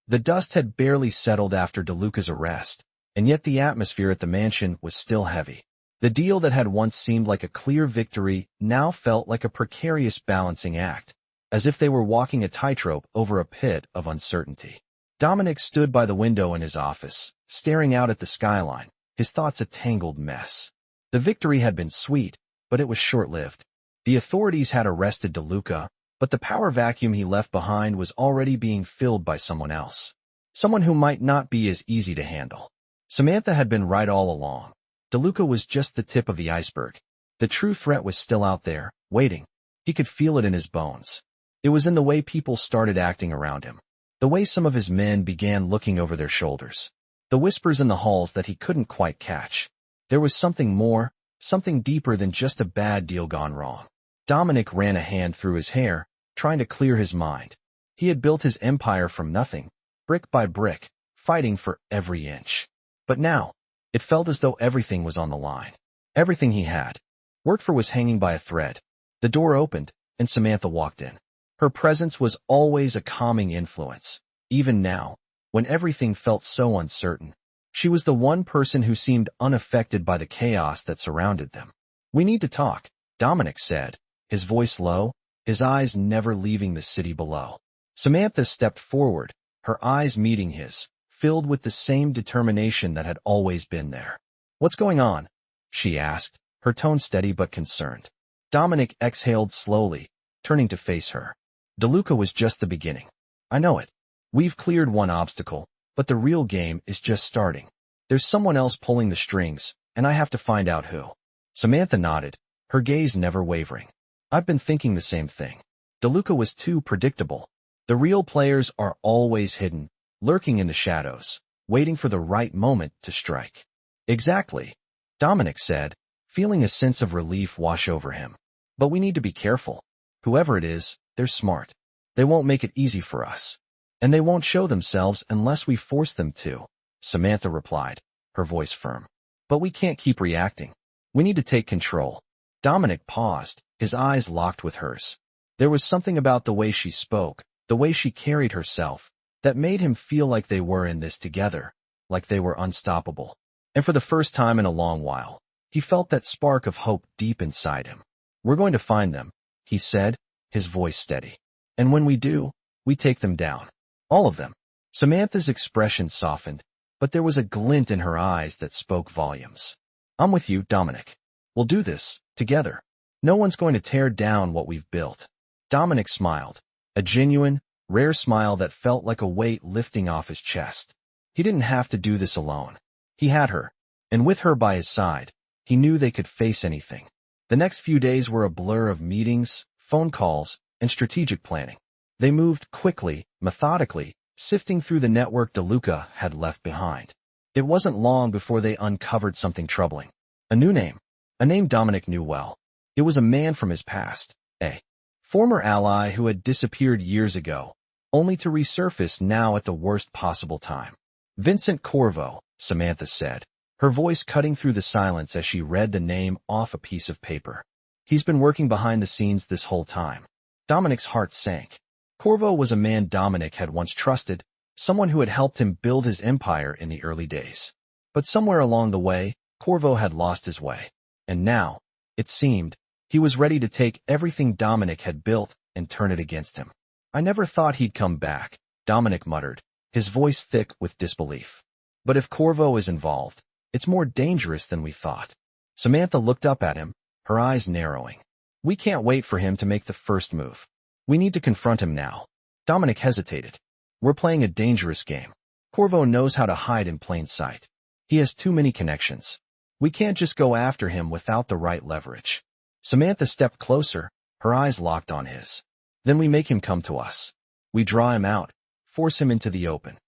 The dust had barely settled after DeLuca's arrest, and yet the atmosphere at the mansion was still heavy. The deal that had once seemed like a clear victory now felt like a precarious balancing act, as if they were walking a tightrope over a pit of uncertainty. Dominic stood by the window in his office, staring out at the skyline, his thoughts a tangled mess. The victory had been sweet, but it was short-lived. The authorities had arrested DeLuca, but the power vacuum he left behind was already being filled by someone else. Someone who might not be as easy to handle. Samantha had been right all along. DeLuca was just the tip of the iceberg. The true threat was still out there, waiting. He could feel it in his bones. It was in the way people started acting around him. The way some of his men began looking over their shoulders. The whispers in the halls that he couldn't quite catch. There was something more, something deeper than just a bad deal gone wrong. Dominic ran a hand through his hair, trying to clear his mind. He had built his empire from nothing, brick by brick, fighting for every inch. But now, it felt as though everything was on the line. Everything he had worked for was hanging by a thread. The door opened, and Samantha walked in. Her presence was always a calming influence. Even now, when everything felt so uncertain, she was the one person who seemed unaffected by the chaos that surrounded them. "We need to talk," Dominic said, his voice low, his eyes never leaving the city below. Samantha stepped forward, her eyes meeting his, filled with the same determination that had always been there. "What's going on?" she asked, her tone steady but concerned. Dominic exhaled slowly, turning to face her. "DeLuca was just the beginning. I know it. We've cleared one obstacle, but the real game is just starting. There's someone else pulling the strings, and I have to find out who." Samantha nodded, her gaze never wavering. "I've been thinking the same thing. DeLuca was too predictable. The real players are always hidden, lurking in the shadows, waiting for the right moment to strike." "Exactly," Dominic said, feeling a sense of relief wash over him. "But we need to be careful. Whoever it is, they're smart. They won't make it easy for us. And they won't show themselves unless we force them to," Samantha replied, her voice firm. "But we can't keep reacting. We need to take control." Dominic paused, his eyes locked with hers. There was something about the way she spoke, the way she carried herself, that made him feel like they were in this together, like they were unstoppable. And for the first time in a long while, he felt that spark of hope deep inside him. "We're going to find them," he said, his voice steady. And when we do, we take them down. All of them. Samantha's expression softened, but there was a glint in her eyes that spoke volumes. I'm with you, Dominic. We'll do this, together. No one's going to tear down what we've built. Dominic smiled, a genuine, rare smile that felt like a weight lifting off his chest. He didn't have to do this alone. He had her, and with her by his side, he knew they could face anything. The next few days were a blur of meetings, phone calls, and strategic planning. They moved quickly, methodically, sifting through the network DeLuca had left behind. It wasn't long before they uncovered something troubling. A new name. A name Dominic knew well. It was a man from his past, a former ally who had disappeared years ago, only to resurface now at the worst possible time. Vincent Corvo, Samantha said, her voice cutting through the silence as she read the name off a piece of paper. He's been working behind the scenes this whole time. Dominic's heart sank. Corvo was a man Dominic had once trusted, someone who had helped him build his empire in the early days. But somewhere along the way, Corvo had lost his way. And now, it seemed, he was ready to take everything Dominic had built and turn it against him. I never thought he'd come back, Dominic muttered, his voice thick with disbelief. But if Corvo is involved, it's more dangerous than we thought. Samantha looked up at him, her eyes narrowing. We can't wait for him to make the first move. We need to confront him now. Dominic hesitated. We're playing a dangerous game. Corvo knows how to hide in plain sight. He has too many connections. We can't just go after him without the right leverage. Samantha stepped closer, her eyes locked on his. Then we make him come to us. We draw him out, force him into the open.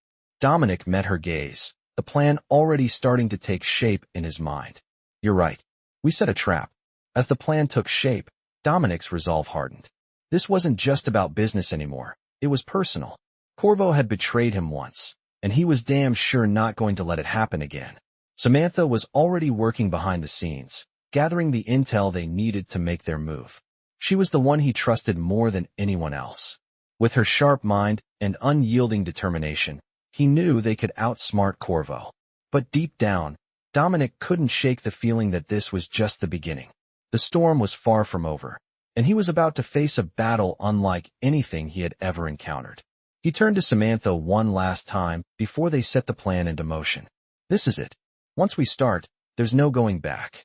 Dominic met her gaze, the plan already starting to take shape in his mind. You're right. We set a trap. As the plan took shape, Dominic's resolve hardened. This wasn't just about business anymore. It was personal. Corvo had betrayed him once, and he was damn sure not going to let it happen again. Samantha was already working behind the scenes, gathering the intel they needed to make their move. She was the one he trusted more than anyone else. With her sharp mind and unyielding determination, he knew they could outsmart Corvo. But deep down, Dominic couldn't shake the feeling that this was just the beginning. The storm was far from over, and he was about to face a battle unlike anything he had ever encountered. He turned to Samantha one last time before they set the plan into motion. This is it. Once we start, there's no going back.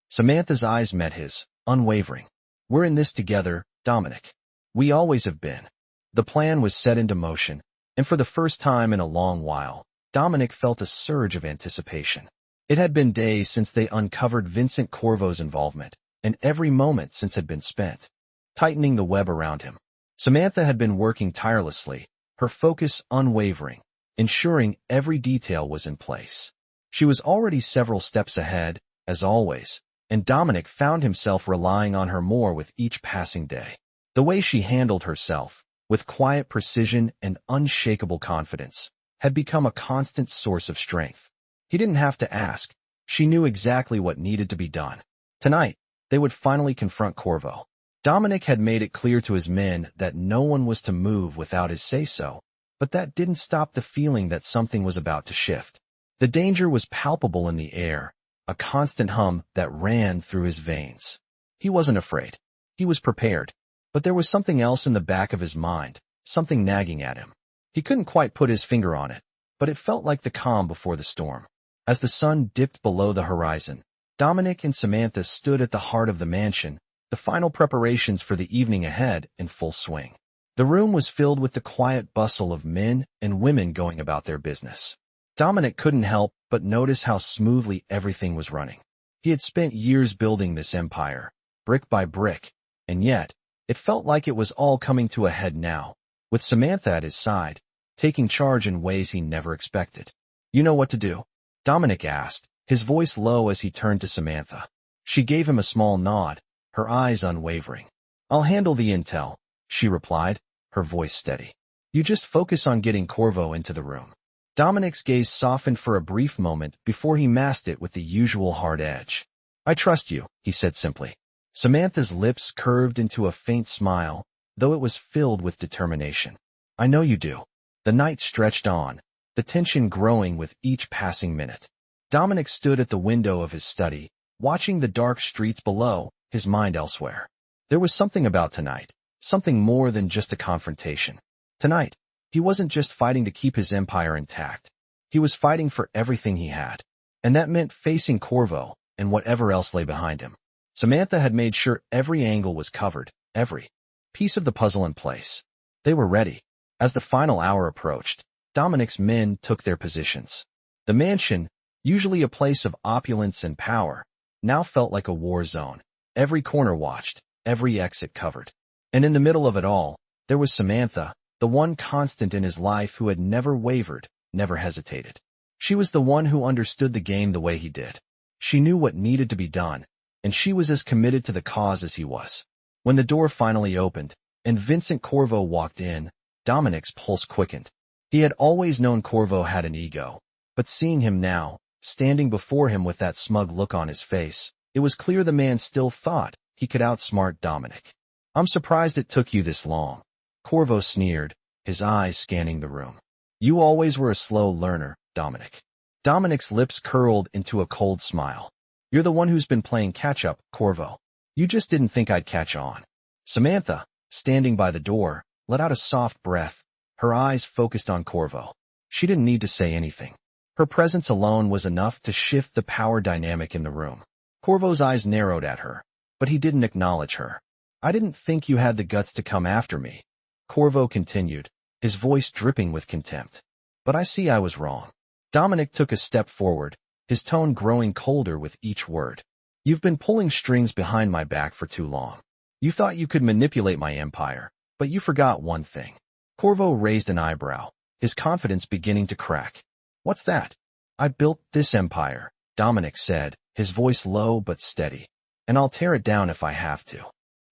Samantha's eyes met his, unwavering. We're in this together, Dominic. We always have been. The plan was set into motion, and for the first time in a long while, Dominic felt a surge of anticipation. It had been days since they uncovered Vincent Corvo's involvement, and every moment since had been spent tightening the web around him. Samantha had been working tirelessly, her focus unwavering, ensuring every detail was in place. She was already several steps ahead, as always, and Dominic found himself relying on her more with each passing day. The way she handled herself, with quiet precision and unshakable confidence, had become a constant source of strength. He didn't have to ask. She knew exactly what needed to be done. Tonight, they would finally confront Corvo. Dominic had made it clear to his men that no one was to move without his say-so, but that didn't stop the feeling that something was about to shift. The danger was palpable in the air, a constant hum that ran through his veins. He wasn't afraid. He was prepared. But there was something else in the back of his mind, something nagging at him. He couldn't quite put his finger on it, but it felt like the calm before the storm. As the sun dipped below the horizon, Dominic and Samantha stood at the heart of the mansion, the final preparations for the evening ahead in full swing. The room was filled with the quiet bustle of men and women going about their business. Dominic couldn't help but notice how smoothly everything was running. He had spent years building this empire, brick by brick, and yet, it felt like it was all coming to a head now, with Samantha at his side, taking charge in ways he never expected. You know what to do? Dominic asked, his voice low as he turned to Samantha. She gave him a small nod, her eyes unwavering. I'll handle the intel, she replied, her voice steady. You just focus on getting Corvo into the room. Dominic's gaze softened for a brief moment before he masked it with the usual hard edge. I trust you, he said simply. Samantha's lips curved into a faint smile, though it was filled with determination. I know you do. The night stretched on, the tension growing with each passing minute. Dominic stood at the window of his study, watching the dark streets below, his mind elsewhere. There was something about tonight, something more than just a confrontation. Tonight, he wasn't just fighting to keep his empire intact. He was fighting for everything he had. And that meant facing Corvo and whatever else lay behind him. Samantha had made sure every angle was covered, every piece of the puzzle in place. They were ready. As the final hour approached, Dominic's men took their positions. The mansion, usually a place of opulence and power, now felt like a war zone. Every corner watched, every exit covered. And in the middle of it all, there was Samantha, the one constant in his life who had never wavered, never hesitated. She was the one who understood the game the way he did. She knew what needed to be done, and she was as committed to the cause as he was. When the door finally opened, and Vincent Corvo walked in, Dominic's pulse quickened. He had always known Corvo had an ego, but seeing him now, standing before him with that smug look on his face, it was clear the man still thought he could outsmart Dominic. "I'm surprised it took you this long," Corvo sneered, his eyes scanning the room. "You always were a slow learner, Dominic." Dominic's lips curled into a cold smile. "You're the one who's been playing catch-up, Corvo. You just didn't think I'd catch on." Samantha, standing by the door, let out a soft breath, her eyes focused on Corvo. She didn't need to say anything. Her presence alone was enough to shift the power dynamic in the room. Corvo's eyes narrowed at her, but he didn't acknowledge her. "I didn't think you had the guts to come after me," Corvo continued, his voice dripping with contempt. "But I see I was wrong." Dominic took a step forward, his tone growing colder with each word. "You've been pulling strings behind my back for too long. You thought you could manipulate my empire, but you forgot one thing." Corvo raised an eyebrow, his confidence beginning to crack. "What's that?" "I built this empire," Dominic said, his voice low but steady. "And I'll tear it down if I have to."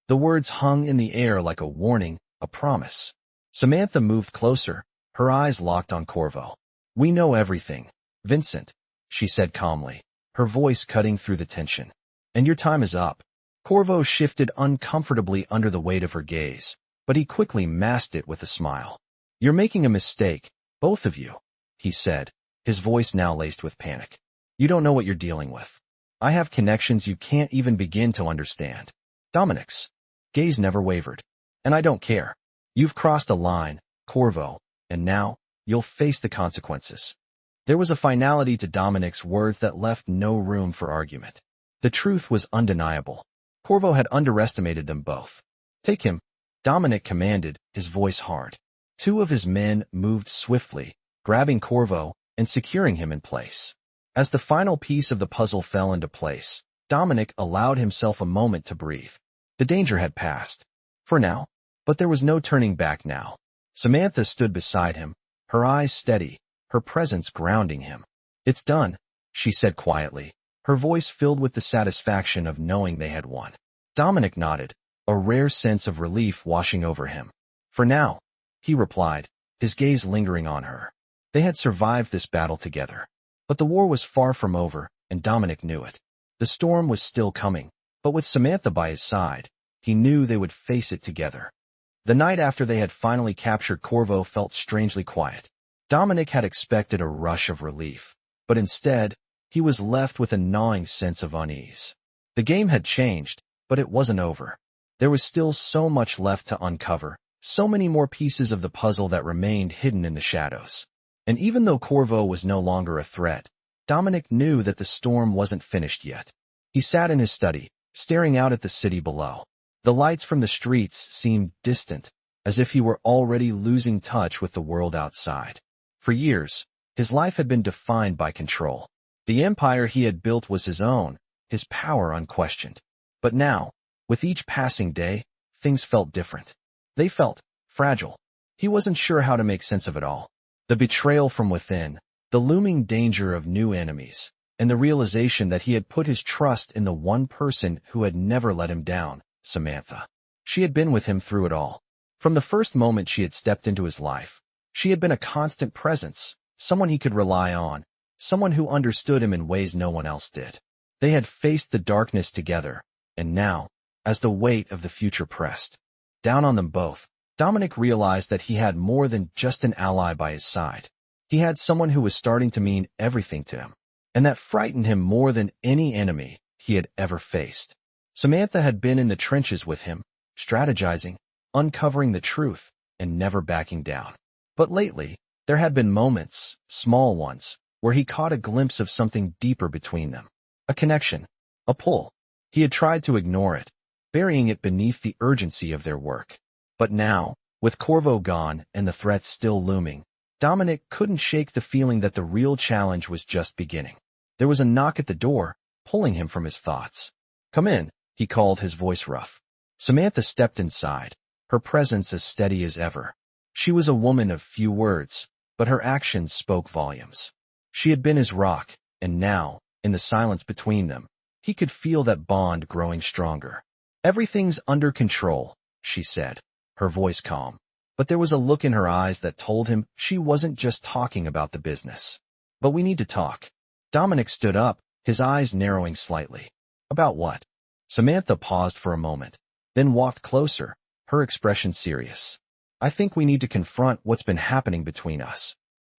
The words hung in the air like a warning, a promise. Samantha moved closer, her eyes locked on Corvo. "We know everything, Vincent," she said calmly, her voice cutting through the tension. "And your time is up." Corvo shifted uncomfortably under the weight of her gaze, but he quickly masked it with a smile. "You're making a mistake, both of you," he said, his voice now laced with panic. "You don't know what you're dealing with. I have connections you can't even begin to understand." Dominic's gaze never wavered. "And I don't care. You've crossed a line, Corvo, and now you'll face the consequences." There was a finality to Dominic's words that left no room for argument. The truth was undeniable. Corvo had underestimated them both. "Take him," Dominic commanded, his voice hard. Two of his men moved swiftly, grabbing Corvo and securing him in place. As the final piece of the puzzle fell into place, Dominic allowed himself a moment to breathe. The danger had passed. For now. But there was no turning back now. Samantha stood beside him, her eyes steady, her presence grounding him. "It's done," she said quietly, her voice filled with the satisfaction of knowing they had won. Dominic nodded, a rare sense of relief washing over him. "For now," he replied, his gaze lingering on her. They had survived this battle together. But the war was far from over, and Dominic knew it. The storm was still coming, but with Samantha by his side, he knew they would face it together. The night after they had finally captured Corvo felt strangely quiet. Dominic had expected a rush of relief, but instead, he was left with a gnawing sense of unease. The game had changed, but it wasn't over. There was still so much left to uncover, so many more pieces of the puzzle that remained hidden in the shadows. And even though Corvo was no longer a threat, Dominic knew that the storm wasn't finished yet. He sat in his study, staring out at the city below. The lights from the streets seemed distant, as if he were already losing touch with the world outside. For years, his life had been defined by control. The empire he had built was his own, his power unquestioned. But now, with each passing day, things felt different. They felt fragile. He wasn't sure how to make sense of it all. The betrayal from within, the looming danger of new enemies, and the realization that he had put his trust in the one person who had never let him down, Samantha. She had been with him through it all. From the first moment she had stepped into his life, she had been a constant presence, someone he could rely on, someone who understood him in ways no one else did. They had faced the darkness together, and now, as the weight of the future pressed down on them both, Dominic realized that he had more than just an ally by his side. He had someone who was starting to mean everything to him, and that frightened him more than any enemy he had ever faced. Samantha had been in the trenches with him, strategizing, uncovering the truth, and never backing down. But lately, there had been moments, small ones, where he caught a glimpse of something deeper between them. A connection, a pull. He had tried to ignore it, burying it beneath the urgency of their work. But now, with Corvo gone and the threats still looming, Dominic couldn't shake the feeling that the real challenge was just beginning. There was a knock at the door, pulling him from his thoughts. "Come in," he called, his voice rough. Samantha stepped inside, her presence as steady as ever. She was a woman of few words, but her actions spoke volumes. She had been his rock, and now, in the silence between them, he could feel that bond growing stronger. "Everything's under control," she said, her voice calm. But there was a look in her eyes that told him she wasn't just talking about the business. "But we need to talk." Dominic stood up, his eyes narrowing slightly. "About what?" Samantha paused for a moment, then walked closer, her expression serious. "I think we need to confront what's been happening between us."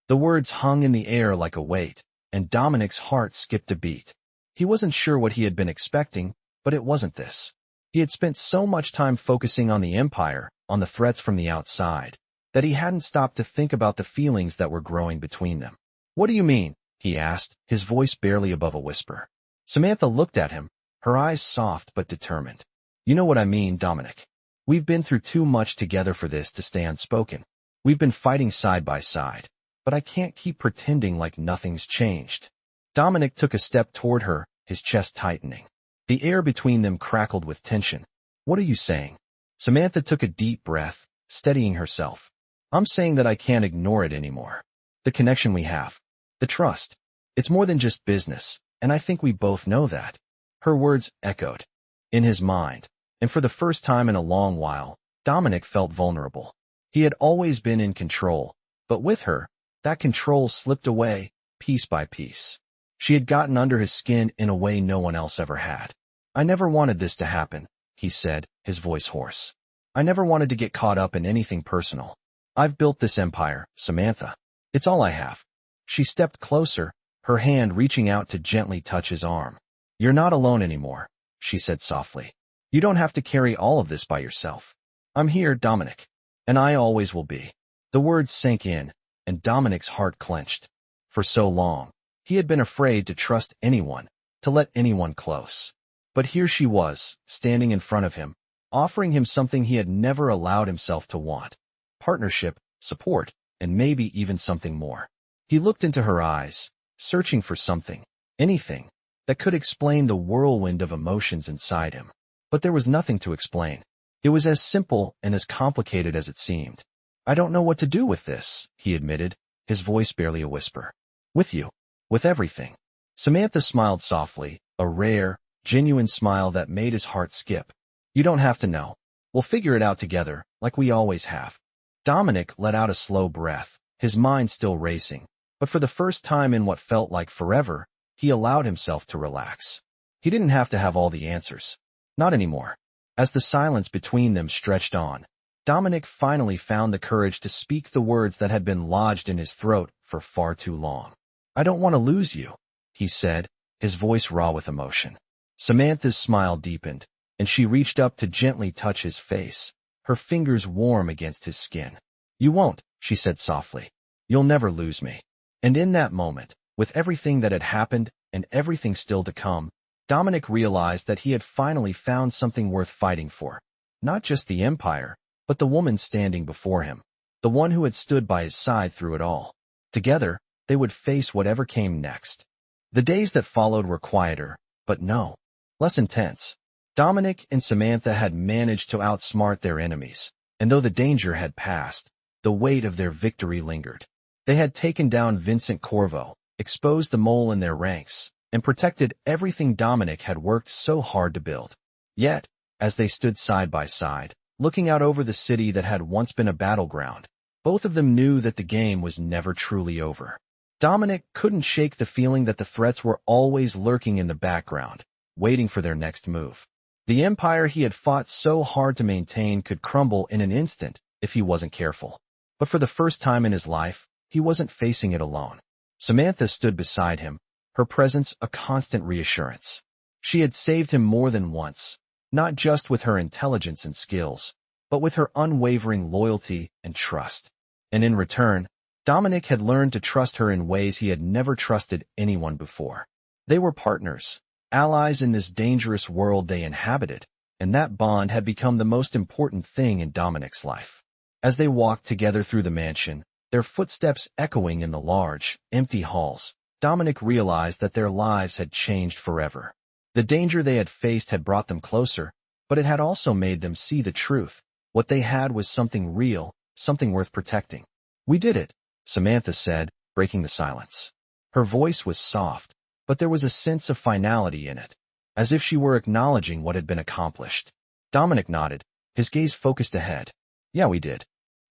The words hung in the air like a weight, and Dominic's heart skipped a beat. He wasn't sure what he had been expecting, but it wasn't this. He had spent so much time focusing on the Empire, on the threats from the outside, that he hadn't stopped to think about the feelings that were growing between them. "What do you mean?" he asked, his voice barely above a whisper. Samantha looked at him, her eyes soft but determined. "You know what I mean, Dominic. We've been through too much together for this to stay unspoken. We've been fighting side by side, but I can't keep pretending like nothing's changed." Dominic took a step toward her, his chest tightening. The air between them crackled with tension. "What are you saying?" Samantha took a deep breath, steadying herself. "I'm saying that I can't ignore it anymore. The connection we have. The trust. It's more than just business, and I think we both know that." Her words echoed in his mind, and for the first time in a long while, Dominic felt vulnerable. He had always been in control, but with her, that control slipped away, piece by piece. She had gotten under his skin in a way no one else ever had. "I never wanted this to happen," he said, his voice hoarse. "I never wanted to get caught up in anything personal. I've built this empire, Samantha. It's all I have." She stepped closer, her hand reaching out to gently touch his arm. "You're not alone anymore," she said softly. "You don't have to carry all of this by yourself. I'm here, Dominic. And I always will be." The words sank in, and Dominic's heart clenched. For so long, he had been afraid to trust anyone, to let anyone close. But here she was, standing in front of him, offering him something he had never allowed himself to want. Partnership, support, and maybe even something more. He looked into her eyes, searching for something, anything, that could explain the whirlwind of emotions inside him. But there was nothing to explain. It was as simple and as complicated as it seemed. "I don't know what to do with this," he admitted, his voice barely a whisper. "With you. With everything." Samantha smiled softly, a rare, genuine smile that made his heart skip. "You don't have to know. We'll figure it out together, like we always have." Dominic let out a slow breath, his mind still racing, but for the first time in what felt like forever, he allowed himself to relax. He didn't have to have all the answers. Not anymore. As the silence between them stretched on, Dominic finally found the courage to speak the words that had been lodged in his throat for far too long. "I don't want to lose you," he said, his voice raw with emotion. Samantha's smile deepened, and she reached up to gently touch his face, her fingers warm against his skin. "You won't," she said softly. "You'll never lose me." And in that moment, with everything that had happened and everything still to come, Dominic realized that he had finally found something worth fighting for. Not just the Empire, but the woman standing before him, the one who had stood by his side through it all. Together, they would face whatever came next. The days that followed were quieter, but no, less intense. Dominic and Samantha had managed to outsmart their enemies, and though the danger had passed, the weight of their victory lingered. They had taken down Vincent Corvo, exposed the mole in their ranks, and protected everything Dominic had worked so hard to build. Yet, as they stood side by side, looking out over the city that had once been a battleground, both of them knew that the game was never truly over. Dominic couldn't shake the feeling that the threats were always lurking in the background, waiting for their next move. The empire he had fought so hard to maintain could crumble in an instant if he wasn't careful. But for the first time in his life, he wasn't facing it alone. Samantha stood beside him, her presence a constant reassurance. She had saved him more than once, not just with her intelligence and skills, but with her unwavering loyalty and trust. And in return, Dominic had learned to trust her in ways he had never trusted anyone before. They were partners, allies in this dangerous world they inhabited, and that bond had become the most important thing in Dominic's life. As they walked together through the mansion, their footsteps echoing in the large, empty halls, Dominic realized that their lives had changed forever. The danger they had faced had brought them closer, but it had also made them see the truth. What they had was something real, something worth protecting. "We did it," Samantha said, breaking the silence. Her voice was soft, but there was a sense of finality in it, as if she were acknowledging what had been accomplished. Dominic nodded, his gaze focused ahead. "Yeah, we did."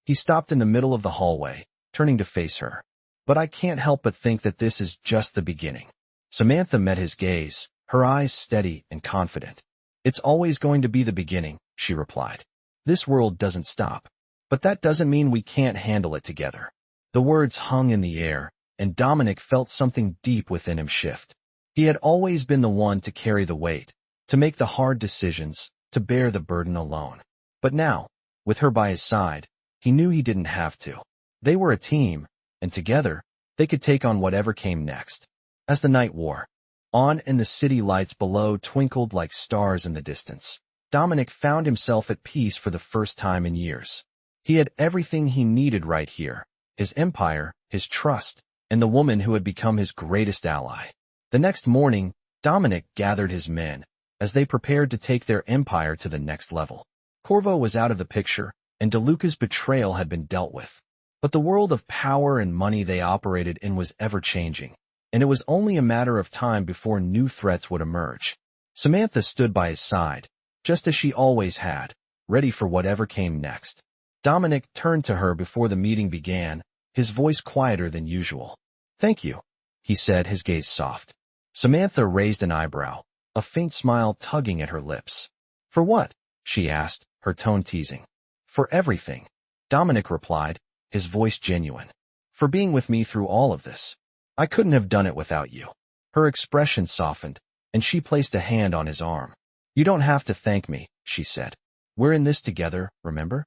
He stopped in the middle of the hallway, turning to face her. "But I can't help but think that this is just the beginning." Samantha met his gaze, her eyes steady and confident. "It's always going to be the beginning," she replied. "This world doesn't stop. But that doesn't mean we can't handle it together." The words hung in the air, and Dominic felt something deep within him shift. He had always been the one to carry the weight, to make the hard decisions, to bear the burden alone. But now, with her by his side, he knew he didn't have to. They were a team, and together, they could take on whatever came next. As the night wore on and the city lights below twinkled like stars in the distance, Dominic found himself at peace for the first time in years. He had everything he needed right here: his empire, his trust, and the woman who had become his greatest ally. The next morning, Dominic gathered his men, as they prepared to take their empire to the next level. Corvo was out of the picture, and DeLuca's betrayal had been dealt with. But the world of power and money they operated in was ever-changing, and it was only a matter of time before new threats would emerge. Samantha stood by his side, just as she always had, ready for whatever came next. Dominic turned to her before the meeting began, his voice quieter than usual. "Thank you," he said, his gaze soft. Samantha raised an eyebrow, a faint smile tugging at her lips. "For what?" she asked, her tone teasing. "For everything," Dominic replied, his voice genuine. "For being with me through all of this. I couldn't have done it without you." Her expression softened, and she placed a hand on his arm. "You don't have to thank me," she said. "We're in this together, remember?"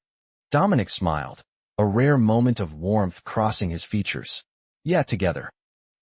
Dominic smiled, a rare moment of warmth crossing his features. "Yeah, together."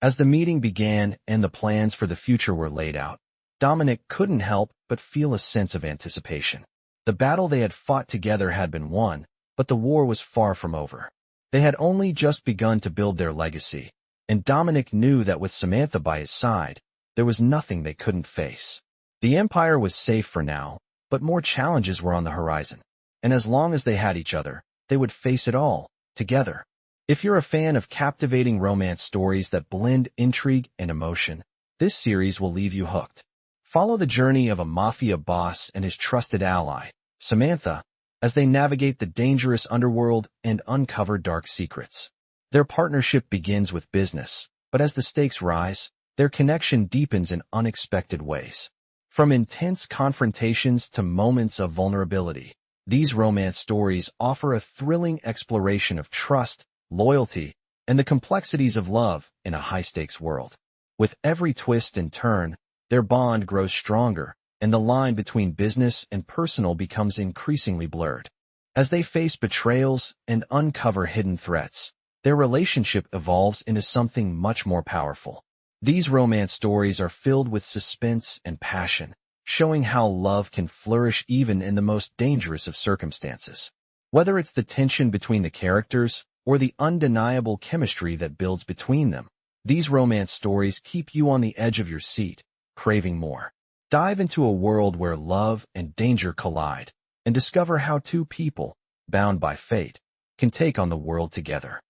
As the meeting began and the plans for the future were laid out, Dominic couldn't help but feel a sense of anticipation. The battle they had fought together had been won, but the war was far from over. They had only just begun to build their legacy, and Dominic knew that with Samantha by his side, there was nothing they couldn't face. The empire was safe for now, but more challenges were on the horizon. And as long as they had each other, they would face it all, together. If you're a fan of captivating romance stories that blend intrigue and emotion, this series will leave you hooked. Follow the journey of a mafia boss and his trusted ally, Samantha, as they navigate the dangerous underworld and uncover dark secrets. Their partnership begins with business, but as the stakes rise, their connection deepens in unexpected ways. From intense confrontations to moments of vulnerability, these romance stories offer a thrilling exploration of trust, loyalty, and the complexities of love in a high-stakes world. With every twist and turn, their bond grows stronger, and the line between business and personal becomes increasingly blurred. As they face betrayals and uncover hidden threats, their relationship evolves into something much more powerful. These romance stories are filled with suspense and passion, showing how love can flourish even in the most dangerous of circumstances. Whether it's the tension between the characters or the undeniable chemistry that builds between them, these romance stories keep you on the edge of your seat, craving more. Dive into a world where love and danger collide, and discover how two people, bound by fate, can take on the world together.